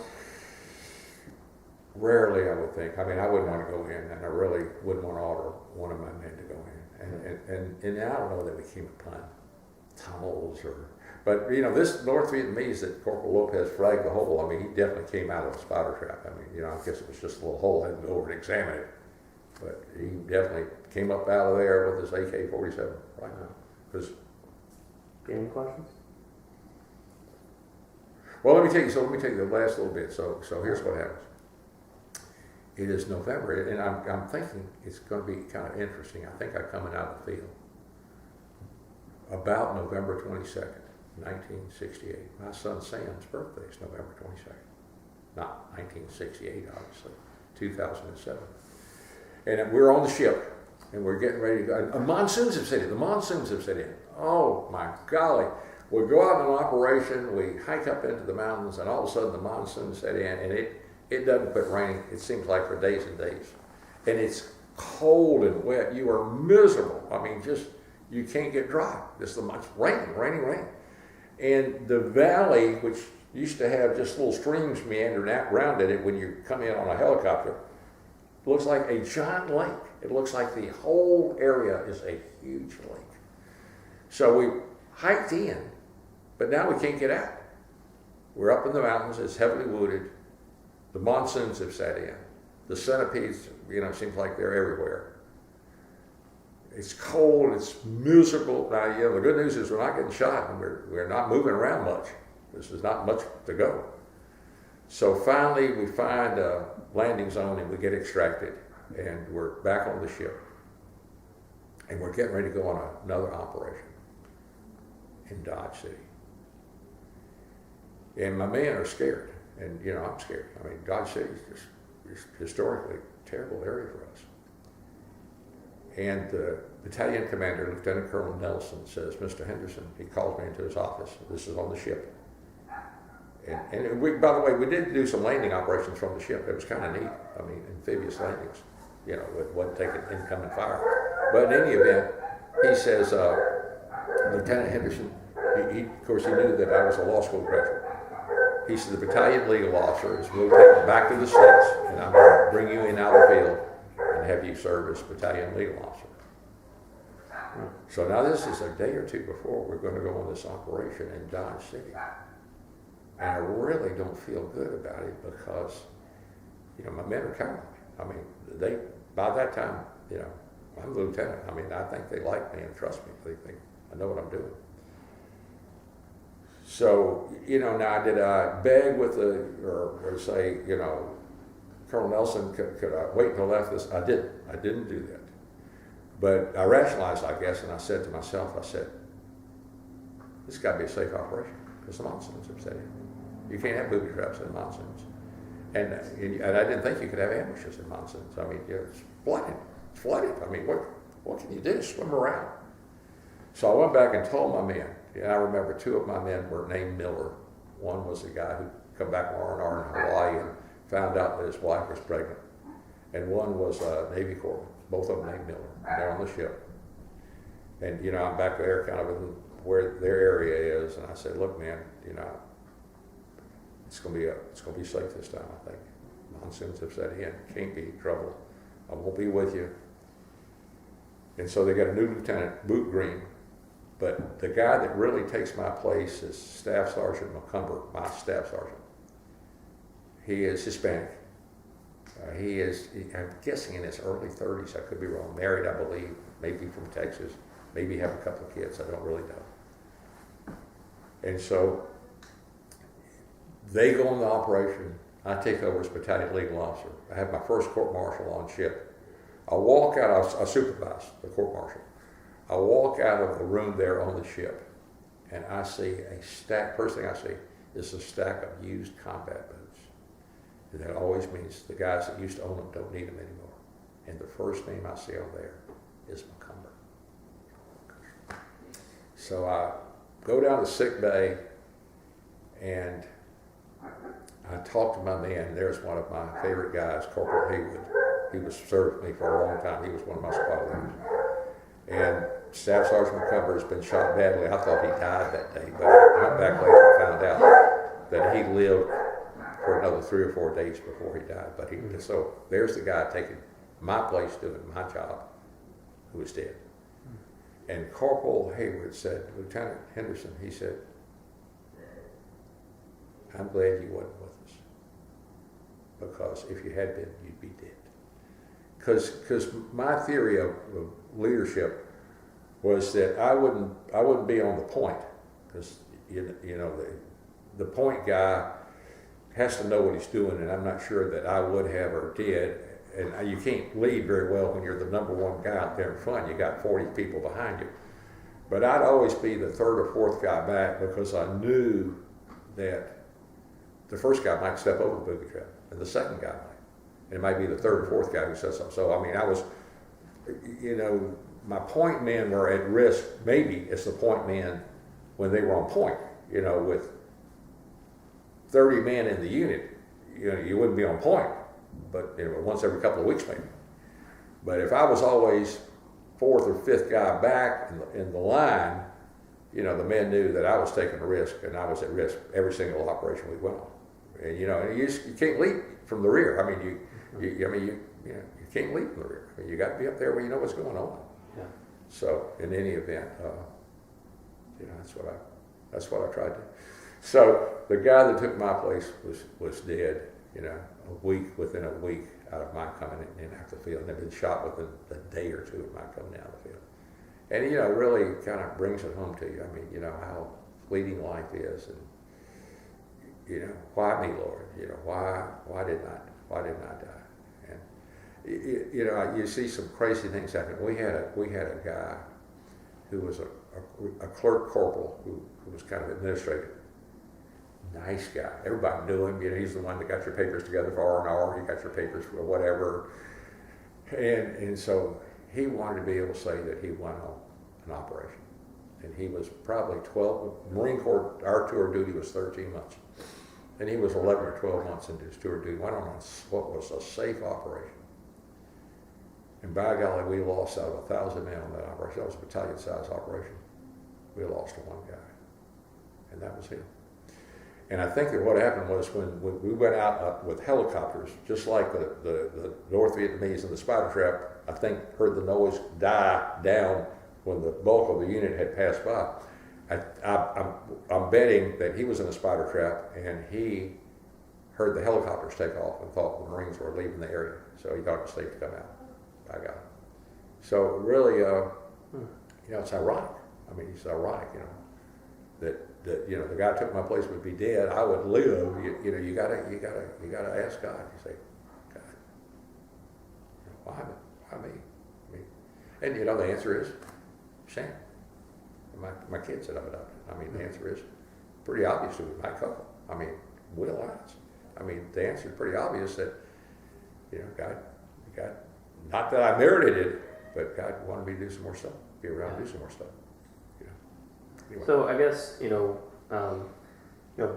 Rarely, I would think. I mean, I wouldn't want to go in, and I really wouldn't want to order one of my men to go in. And I don't know that we came upon tunnels but you know, this North Vietnamese that Corporal Lopez fragged the hole, I mean, he definitely came out of a spider trap. I mean, you know, I guess it was just a little hole. I had to go over and examine it. But he definitely came up out of there with his AK-47 right now. Any questions? Well, let me take you the last little bit. So here's what happens. It is November, and I'm thinking it's going to be kind of interesting. I think I'm coming out of the field about November 22nd, 1968. My son Sam's birthday is November 22nd. Not 1968, obviously, 2007. And we're on the ship, and we're getting ready to go. Monsoons have set in. The monsoons have set in. Oh, my golly. We go out on an operation, we hike up into the mountains, and all of a sudden the monsoon set in, and it doesn't quit raining, it seems like, for days and days. And it's cold and wet. You are miserable. I mean, you can't get dry. It's raining. And the valley, which used to have just little streams meandering out around it when you come in on a helicopter, looks like a giant lake. It looks like the whole area is a huge lake. So we hiked in, but now we can't get out. We're up in the mountains, it's heavily wooded. The monsoons have set in. The centipedes, seems like they're everywhere. It's cold, it's miserable. Now, the good news is we're not getting shot and we're not moving around much. This is not much to go. So finally we find a landing zone and we get extracted and we're back on the ship. And we're getting ready to go on another operation in Dodge City. And my men are scared, and I'm scared. I mean, Dodge City is just historically a terrible area for us. And the battalion commander, Lieutenant Colonel Nelson, says, Mr. Henderson, he calls me into his office. This is on the ship. And we, by the way, we did do some landing operations from the ship. It was kind of neat. I mean, amphibious landings, it wasn't taking incoming fire. But in any event, he says, Lieutenant Henderson, of course, he knew that I was a law school graduate. He said, the battalion legal officer is we'll take you back to the States, and I'm going to bring you in out of the field and have you serve as battalion legal officer. So now this is a day or two before we're going to go on this operation in Dodge City. And I really don't feel good about it because, my men are counting on me. I mean, by that time, I'm the lieutenant. I mean, I think they like me and trust me. They think I know what I'm doing. So, now did I beg with or say, Colonel Nelson, could I wait until after this? I didn't. I didn't do that. But I rationalized, I guess, and I said to myself, this has got to be a safe operation because the monsoons have set in. You can't have booby traps in monsoons. And I didn't think you could have ambushes in monsoons. I mean, it's flooded. It's flooded. I mean, what can you do? Swim around. So I went back and told my men. And I remember two of my men were named Miller. One was a guy who come back from R&R in Hawaii and found out that his wife was pregnant. And one was a Navy Corps. Both of them named Miller. They're on the ship. And, I'm back there kind of in where their area is. And I said, look, man, it's going to be safe this time, I think. Monsoons have set in. Can't be trouble. I won't be with you. And so they got a new lieutenant, Boot Green. But the guy that really takes my place is Staff Sergeant McCumber, my staff sergeant. He is Hispanic. I'm guessing in his early 30s, I could be wrong. Married, I believe, maybe from Texas, maybe have a couple of kids, I don't really know. And so they go on the operation. I take over as battalion legal officer. I have my first court-martial on ship. I walk out, I supervise the court-martial. I walk out of the room there on the ship, and I see a stack. First thing I see is a stack of used combat boots. And that always means the guys that used to own them don't need them anymore. And the first name I see on there is McCumber. So I go down to sick bay, and I talk to my man. There's one of my favorite guys, Corporal Haywood. He was served with me for a long time. He was one of my squad leaders. And Staff Sergeant McCumber has been shot badly. I thought he died that day, but I went back later and found out that he lived for another 3 or 4 days before he died. But so there's the guy taking my place doing my job who was dead. And Corporal Haywood said, Lieutenant Henderson, he said, I'm glad you wasn't with us. Because if you had been, you'd be dead. Because my theory of leadership was that I wouldn't be on the point, because the point guy has to know what he's doing, and I'm not sure that I would have or did. And you can't lead very well when you're the number one guy out there in front. You got 40 people behind you. But I'd always be the third or fourth guy back because I knew that the first guy might step over the booby trap, and the second guy might. And it might be the third or fourth guy who says something. So, I mean, I was, my point men were at risk, maybe as the point men when they were on point. With 30 men in the unit, you wouldn't be on point, but once every couple of weeks maybe. But if I was always fourth or fifth guy back in the line, the men knew that I was taking a risk, and I was at risk every single operation we went on. And you can't lead from the rear. I mean, you can't leave from the rear. I mean, you got to be up there where you know what's going on. Yeah. So in any event, that's what I tried to. So the guy that took my place was dead. Within a week out of my coming in off the field, and had been shot within a day or two of my coming out of the field. And it really kind of brings it home to you. I mean, how fleeting life is, and why me, Lord? Why didn't I die? And you see some crazy things happen. We had a guy who was a clerk corporal who was kind of administrative. Nice guy. Everybody knew him. He's the one that got your papers together for R&R. He got your papers for whatever. And so he wanted to be able to say that he went on an operation. And he was probably 12. Marine Corp, our tour of duty was 13 months. And he was 11 or 12 months into his tour of duty. Went on what was a safe operation. And by golly, we lost out of 1,000 men on that operation. That was a battalion-sized operation. We lost to one guy. And that was him. And I think that what happened was when we went out with helicopters, just like the North Vietnamese in the spider trap, I think heard the noise die down when the bulk of the unit had passed by. I'm betting that he was in a spider trap and he heard the helicopters take off and thought the Marines were leaving the area. So he thought it was safe to come out. By God. So really, it's ironic. I mean, it's ironic, that the guy who took my place would be dead. I would live. You gotta ask God. You say, God, why me? And the answer is Sam. My kids that I've adopted. I mean, the answer is pretty obvious to me. My couple. I mean, Will Lance. I mean, the answer is pretty obvious that God. Not that I merited it, but God wanted me to do some more stuff. Be around and do some more stuff. Anyway. So I guess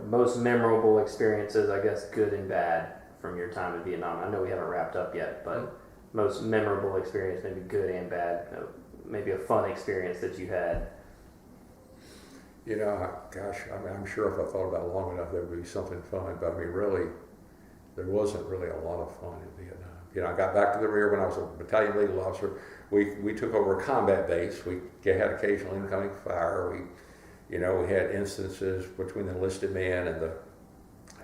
most memorable experiences, I guess good and bad, from your time in Vietnam. I know we haven't wrapped up yet, but most memorable experience, maybe good and bad, maybe a fun experience that you had. Gosh, I'm sure if I thought about it long enough, there would be something fun. But I mean, really, there wasn't really a lot of fun in Vietnam. I got back to the rear when I was a battalion legal officer. We took over a combat base. We had occasional incoming fire. We had instances between the enlisted men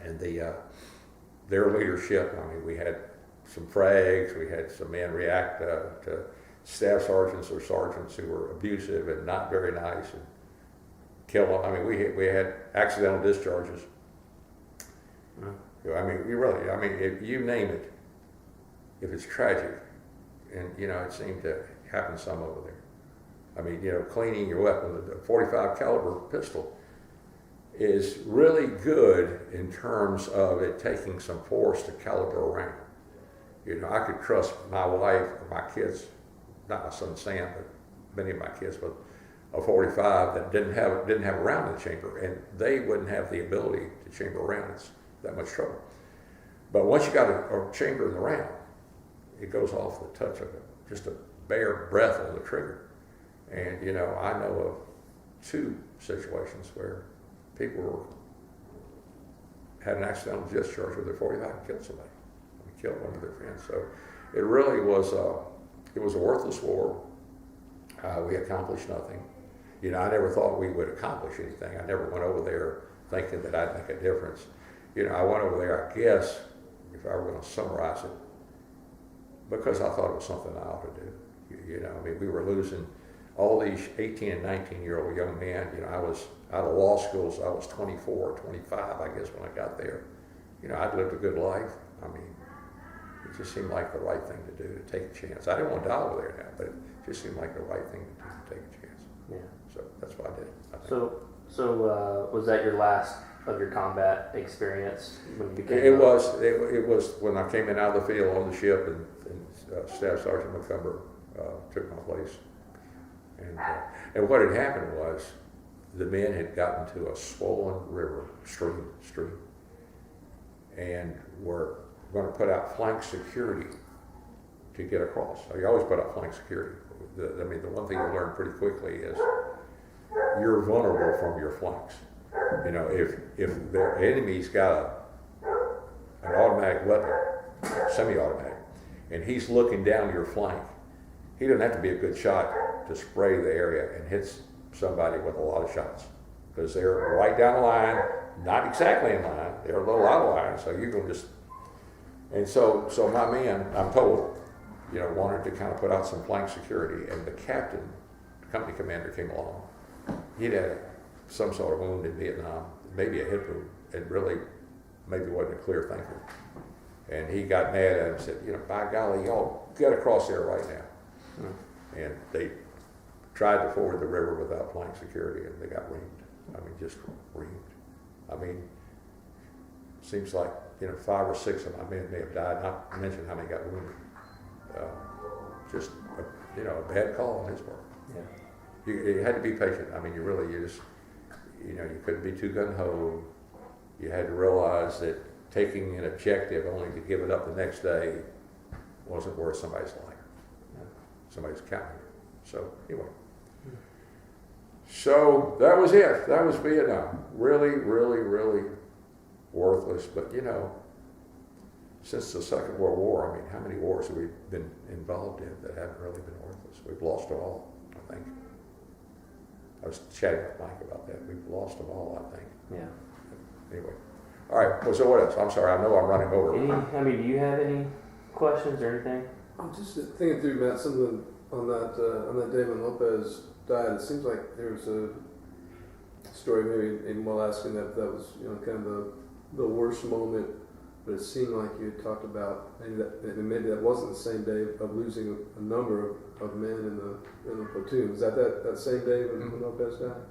and their leadership. I mean, we had some frags. We had some men react to staff sergeants or sergeants who were abusive and not very nice and kill them. I mean, we had accidental discharges. I mean, if you name it. If it's tragic, and it seemed to happen some over there. I mean, cleaning your weapon, the .45 caliber pistol is really good in terms of it taking some force to caliber around. I could trust my wife or my kids, not my son Sam, but many of my kids with a .45 that didn't have a round in the chamber, and they wouldn't have the ability to chamber around. It's that much trouble. But once you got a chamber in the round, it goes off the touch of just a bare breath of the trigger. And, I know of 2 situations where people had an accidental discharge with their .45 and killed somebody. We killed one of their friends. So it really was, it was a worthless war. We accomplished nothing. I never thought we would accomplish anything. I never went over there thinking that I'd make a difference. I went over there, I guess, if I were going to summarize it, because I thought it was something I ought to do. We were losing all these 18 and 19-year-old young men. I was out of law school, so I was 24 or 25, I guess, when I got there. I'd lived a good life. I mean, it just seemed like the right thing to do, to take a chance. I didn't want to die over there now, but it just seemed like the right thing to do, to take a chance. Yeah. So that's what I did. So was that your last of your combat experience when you became? It was when I came in out of the field on the ship, and Staff Sergeant McCumber took my place, and what had happened was the men had gotten to a swollen stream, and were going to put out flank security to get across. So you always put out flank security. The one thing you learn pretty quickly is you're vulnerable from your flanks. If the enemy's got an automatic weapon, semi-automatic, and he's looking down your flank, he doesn't have to be a good shot to spray the area and hit somebody with a lot of shots, because they're right down the line, not exactly in line, they're a little out of line, so you're going to just, and so my man, I'm told, wanted to kind of put out some flank security, and the captain, the company commander came along. He'd had some sort of wound in Vietnam, maybe a hip wound, and really maybe wasn't a clear thinker. And he got mad at him and said, by golly, y'all get across there right now. And they tried to ford the river without flank security, and they got reamed. I mean, just reamed. I mean, seems like, 5 or 6 of my men may have died, not to mention how many got wounded. Just, a bad call on his part. Yeah. You had to be patient. I mean, you just, you couldn't be too gung-ho. You had to realize that taking an objective only to give it up the next day wasn't worth somebody's life. Yeah. Somebody's counting it. So, anyway. So, that was it. That was Vietnam. Really, really, really worthless. But, since the Second World War, I mean, how many wars have we been involved in that haven't really been worthless? We've lost them all, I think. I was chatting with Mike about that. We've lost them all, I think. Yeah. Anyway. All right. Well, so what else? I'm sorry. I know I'm running over. Do you have any questions or anything? I'm just thinking through, Matt, something on that day when Lopez died. It seems like there was a story, maybe, and while asking that was, kind of the worst moment. But it seemed like you had talked about maybe that wasn't the same day of losing a number of men in the platoon. Was that same day when Lopez died?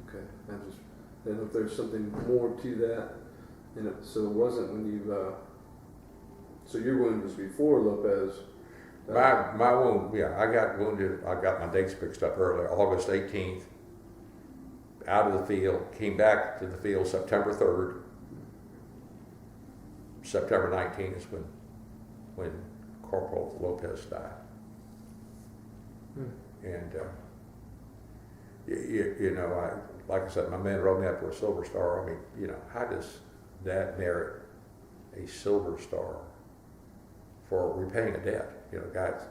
Okay, I just didn't know if there's something more to that. So it wasn't when you. So your wound was before Lopez. My wound, yeah, I got wounded. I got my dates mixed up earlier. August 18th, out of the field, came back to the field September 3rd. September 19th is when Corporal Lopez died. And, like I said, my man wrote me up for a Silver Star. I mean, how does that merit a Silver Star for repaying a debt? Guys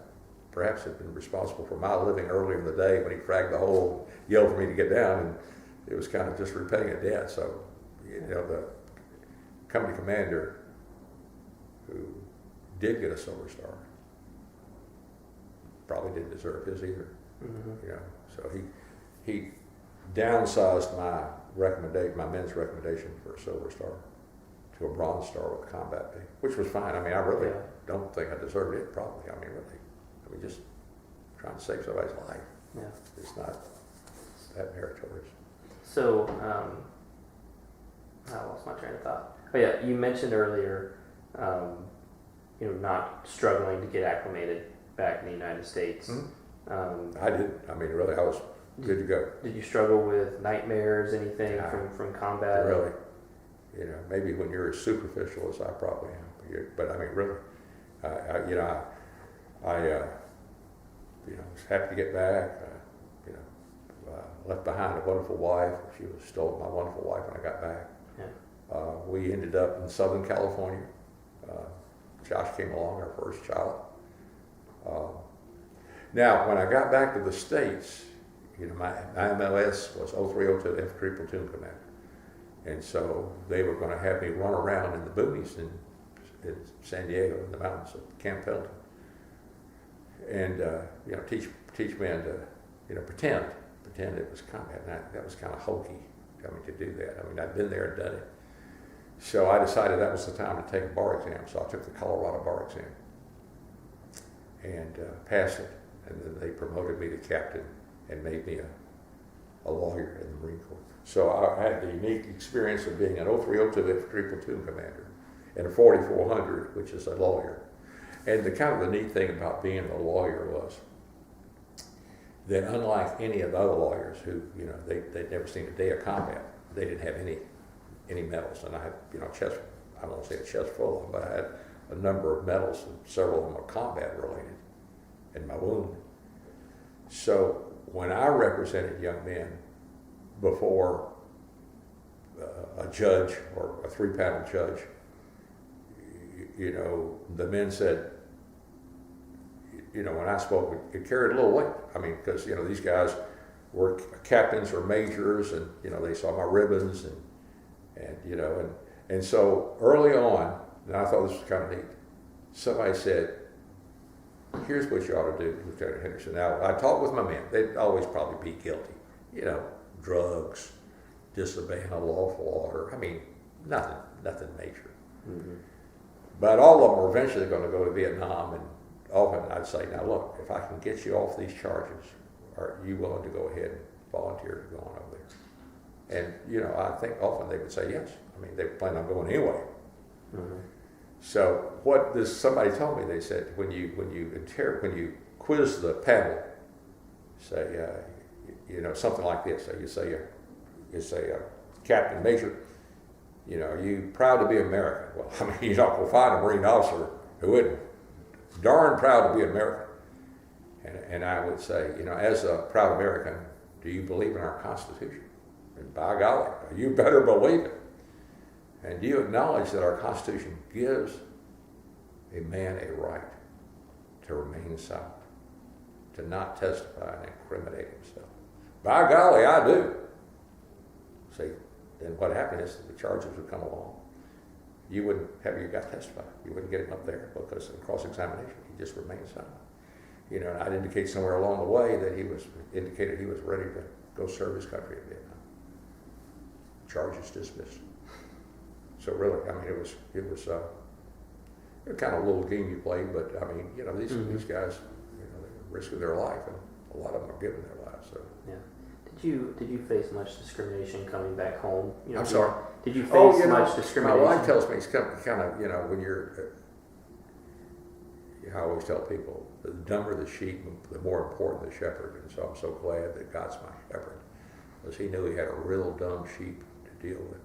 perhaps had been responsible for my living earlier in the day when he fragged the hole, yelled for me to get down, and it was kind of just repaying a debt. So, the company commander who did get a Silver Star probably didn't deserve his either. So he downsized my men's recommendation for a Silver Star to a Bronze Star with a combat pay, which was fine. I mean, I really don't think I deserved it, probably. I mean, just trying to save somebody's life. Yeah. It's not that meritorious. So, I lost my train of thought. Oh yeah, you mentioned earlier, not struggling to get acclimated back in the United States. I did. I mean, really, I was good to go. Did you struggle with nightmares, anything from combat? Really, maybe when you're as superficial as I probably am, but I mean, really, I was happy to get back. Left behind a wonderful wife. She was still my wonderful wife when I got back. Yeah. We ended up in Southern California. Josh came along, our first child. Now, when I got back to the States, my MLS was 0302 Infantry Platoon Commander. And so they were going to have me run around in the boonies in San Diego, in the mountains of Camp Pendleton. And, teach men to, pretend it was combat. And that was kind of hokey, to do that. I mean, I'd been there and done it. So I decided that was the time to take a bar exam. So I took the Colorado bar exam and passed it. And then they promoted me to captain and made me a lawyer in the Marine Corp. So I had the unique experience of being an 0302 Infantry Platoon Commander and a 4400, which is a lawyer. And the neat thing about being a lawyer was that unlike any of the other lawyers who, they'd never seen a day of combat, they didn't have any medals. And I had, I won't say a chest full of them, but I had a number of medals, and several of them were combat related in my wound. So when I represented young men before a judge or a 3-panel judge, the men said, when I spoke, it carried a little weight. I mean, because, these guys were captains or majors, and, they saw my ribbons, and so early on, and I thought this was kind of neat, somebody said, here's what you ought to do, Lieutenant Henderson. Now, I talked with my men. They'd always probably be guilty. Drugs, disobeying a lawful order. I mean, nothing major. Mm-hmm. But all of them were eventually going to go to Vietnam, and often I'd say, now look, if I can get you off these charges, are you willing to go ahead and volunteer to go on over there? And, I think often they would say yes. I mean, they planned on going anyway. Mm-hmm. So somebody told me, they said, when you quiz the panel, say, something like this. So you say, Captain, Major, are you proud to be American? Well, I mean, you're not going to find a Marine officer who isn't darn proud to be American. And I would say, as a proud American, do you believe in our Constitution? And by golly, you better believe it. And do you acknowledge that our Constitution gives a man a right to remain silent, to not testify and incriminate himself? By golly, I do. See, then what happened is the charges would come along. You wouldn't have your guy testify. You wouldn't get him up there because in cross-examination, he just remained silent. And I'd indicate somewhere along the way that indicated he was ready to go serve his country in Vietnam. Charges dismissed. So really, I mean, it was kind of a little game you played, but I mean, these guys, they're risking their life, and a lot of them are giving their lives. So yeah. Did you face much discrimination coming back home? I'm sorry. Did you face much discrimination? My wife tells me it's kind of when you're. I always tell people, the dumber the sheep, the more important the shepherd. And so I'm so glad that God's my shepherd, because he knew he had a real dumb sheep to deal with.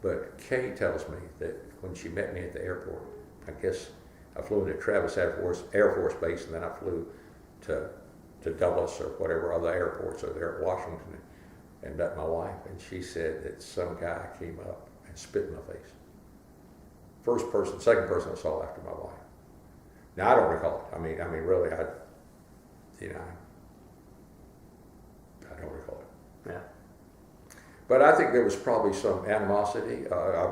But Kay tells me that when she met me at the airport, I guess I flew into Travis Air Force Base, and then I flew to Dulles or whatever other airports are there at Washington, and met my wife, and she said that some guy came up and spit in my face. Second person I saw after my wife. Now I don't recall it. I mean, really, I don't recall it. Yeah. But I think there was probably some animosity,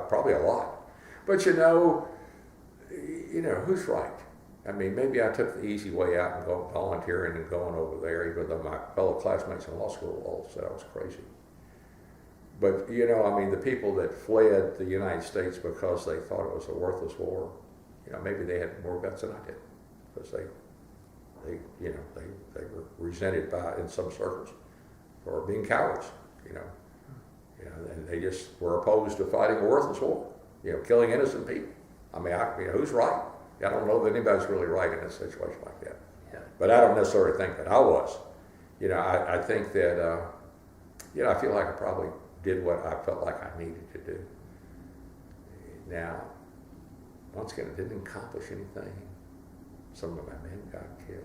probably a lot. But who's right? I mean, maybe I took the easy way out and go volunteering and going over there, even though my fellow classmates in law school all said I was crazy. But the people that fled the United States because they thought it was a worthless war, maybe they had more guts than I did, because they were resented in some circles for being cowards, and they just were opposed to fighting a worthless war, killing innocent people. I mean, who's right? I don't know that anybody's really right in a situation like that. Yeah. But I don't necessarily think that I was. I think that, I feel like I probably did what I felt like I needed to do. Now, once again, it didn't accomplish anything. Some of my men got killed.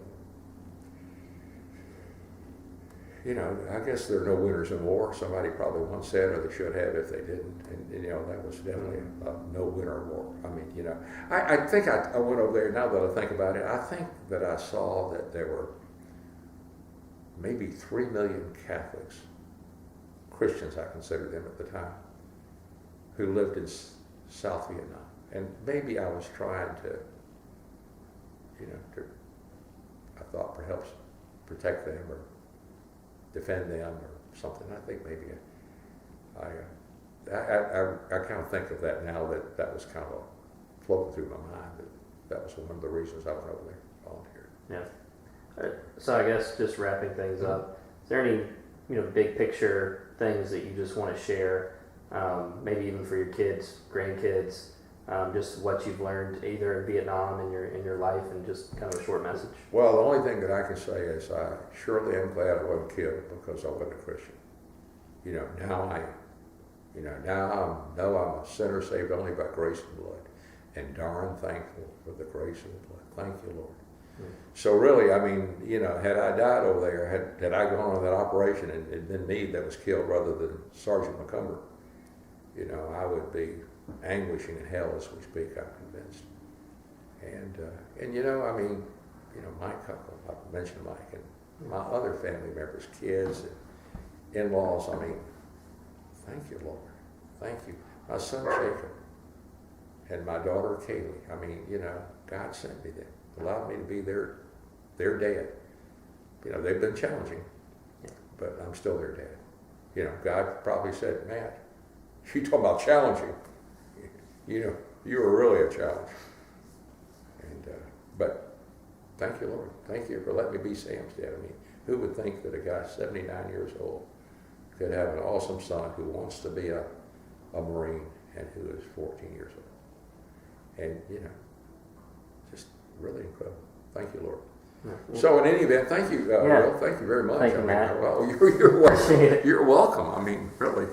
I guess there are no winners in war. Somebody probably once said, or they should have if they didn't. And that was definitely a no winner war. I mean, I think I went over there, now that I think about it, I think that I saw that there were maybe 3 million Catholics, Christians I considered them at the time, who lived in South Vietnam. And maybe I was trying to, I thought perhaps protect them or defend them or something. I think maybe I kind of think of that now, that was kind of floating through my mind, that was one of the reasons I went over there and volunteered. Yeah. So I guess just wrapping things up, is there any big picture things that you just want to share, maybe even for your kids, grandkids, just what you've learned either in Vietnam in your life, and just kind of a short message? Well, the only thing that I can say is I surely am glad I wasn't killed because I wasn't a Christian. Now I am. Now I know I'm a sinner saved only by grace and blood, and darn thankful for the grace and the blood. Thank you, Lord. Mm-hmm. So really, I mean, had I died over there, had I gone on that operation and it been me that was killed rather than Sergeant McCumber, I would be anguishing in hell as we speak, I'm convinced. And I mean, Mike Huckle, I mentioned Mike, and my other family members, kids and in-laws. I mean, thank you, Lord. Thank you. My son Jacob and my daughter Kaylee. I mean, God sent me them, allowed me to be their dad. They've been challenging, but I'm still their dad. God probably said, Matt, you talk about challenging. You were really a challenge. And but thank you, Lord. Thank you for letting me be Sam's dad. I mean, who would think that a guy 79 years old could have an awesome son who wants to be a Marine and who is 14 years old? And, just really incredible. Thank you, Lord. Yeah. So in any event, thank you, Will. Thank you very much. Thank you, Matt. Well, you're welcome. You're welcome. I mean, really.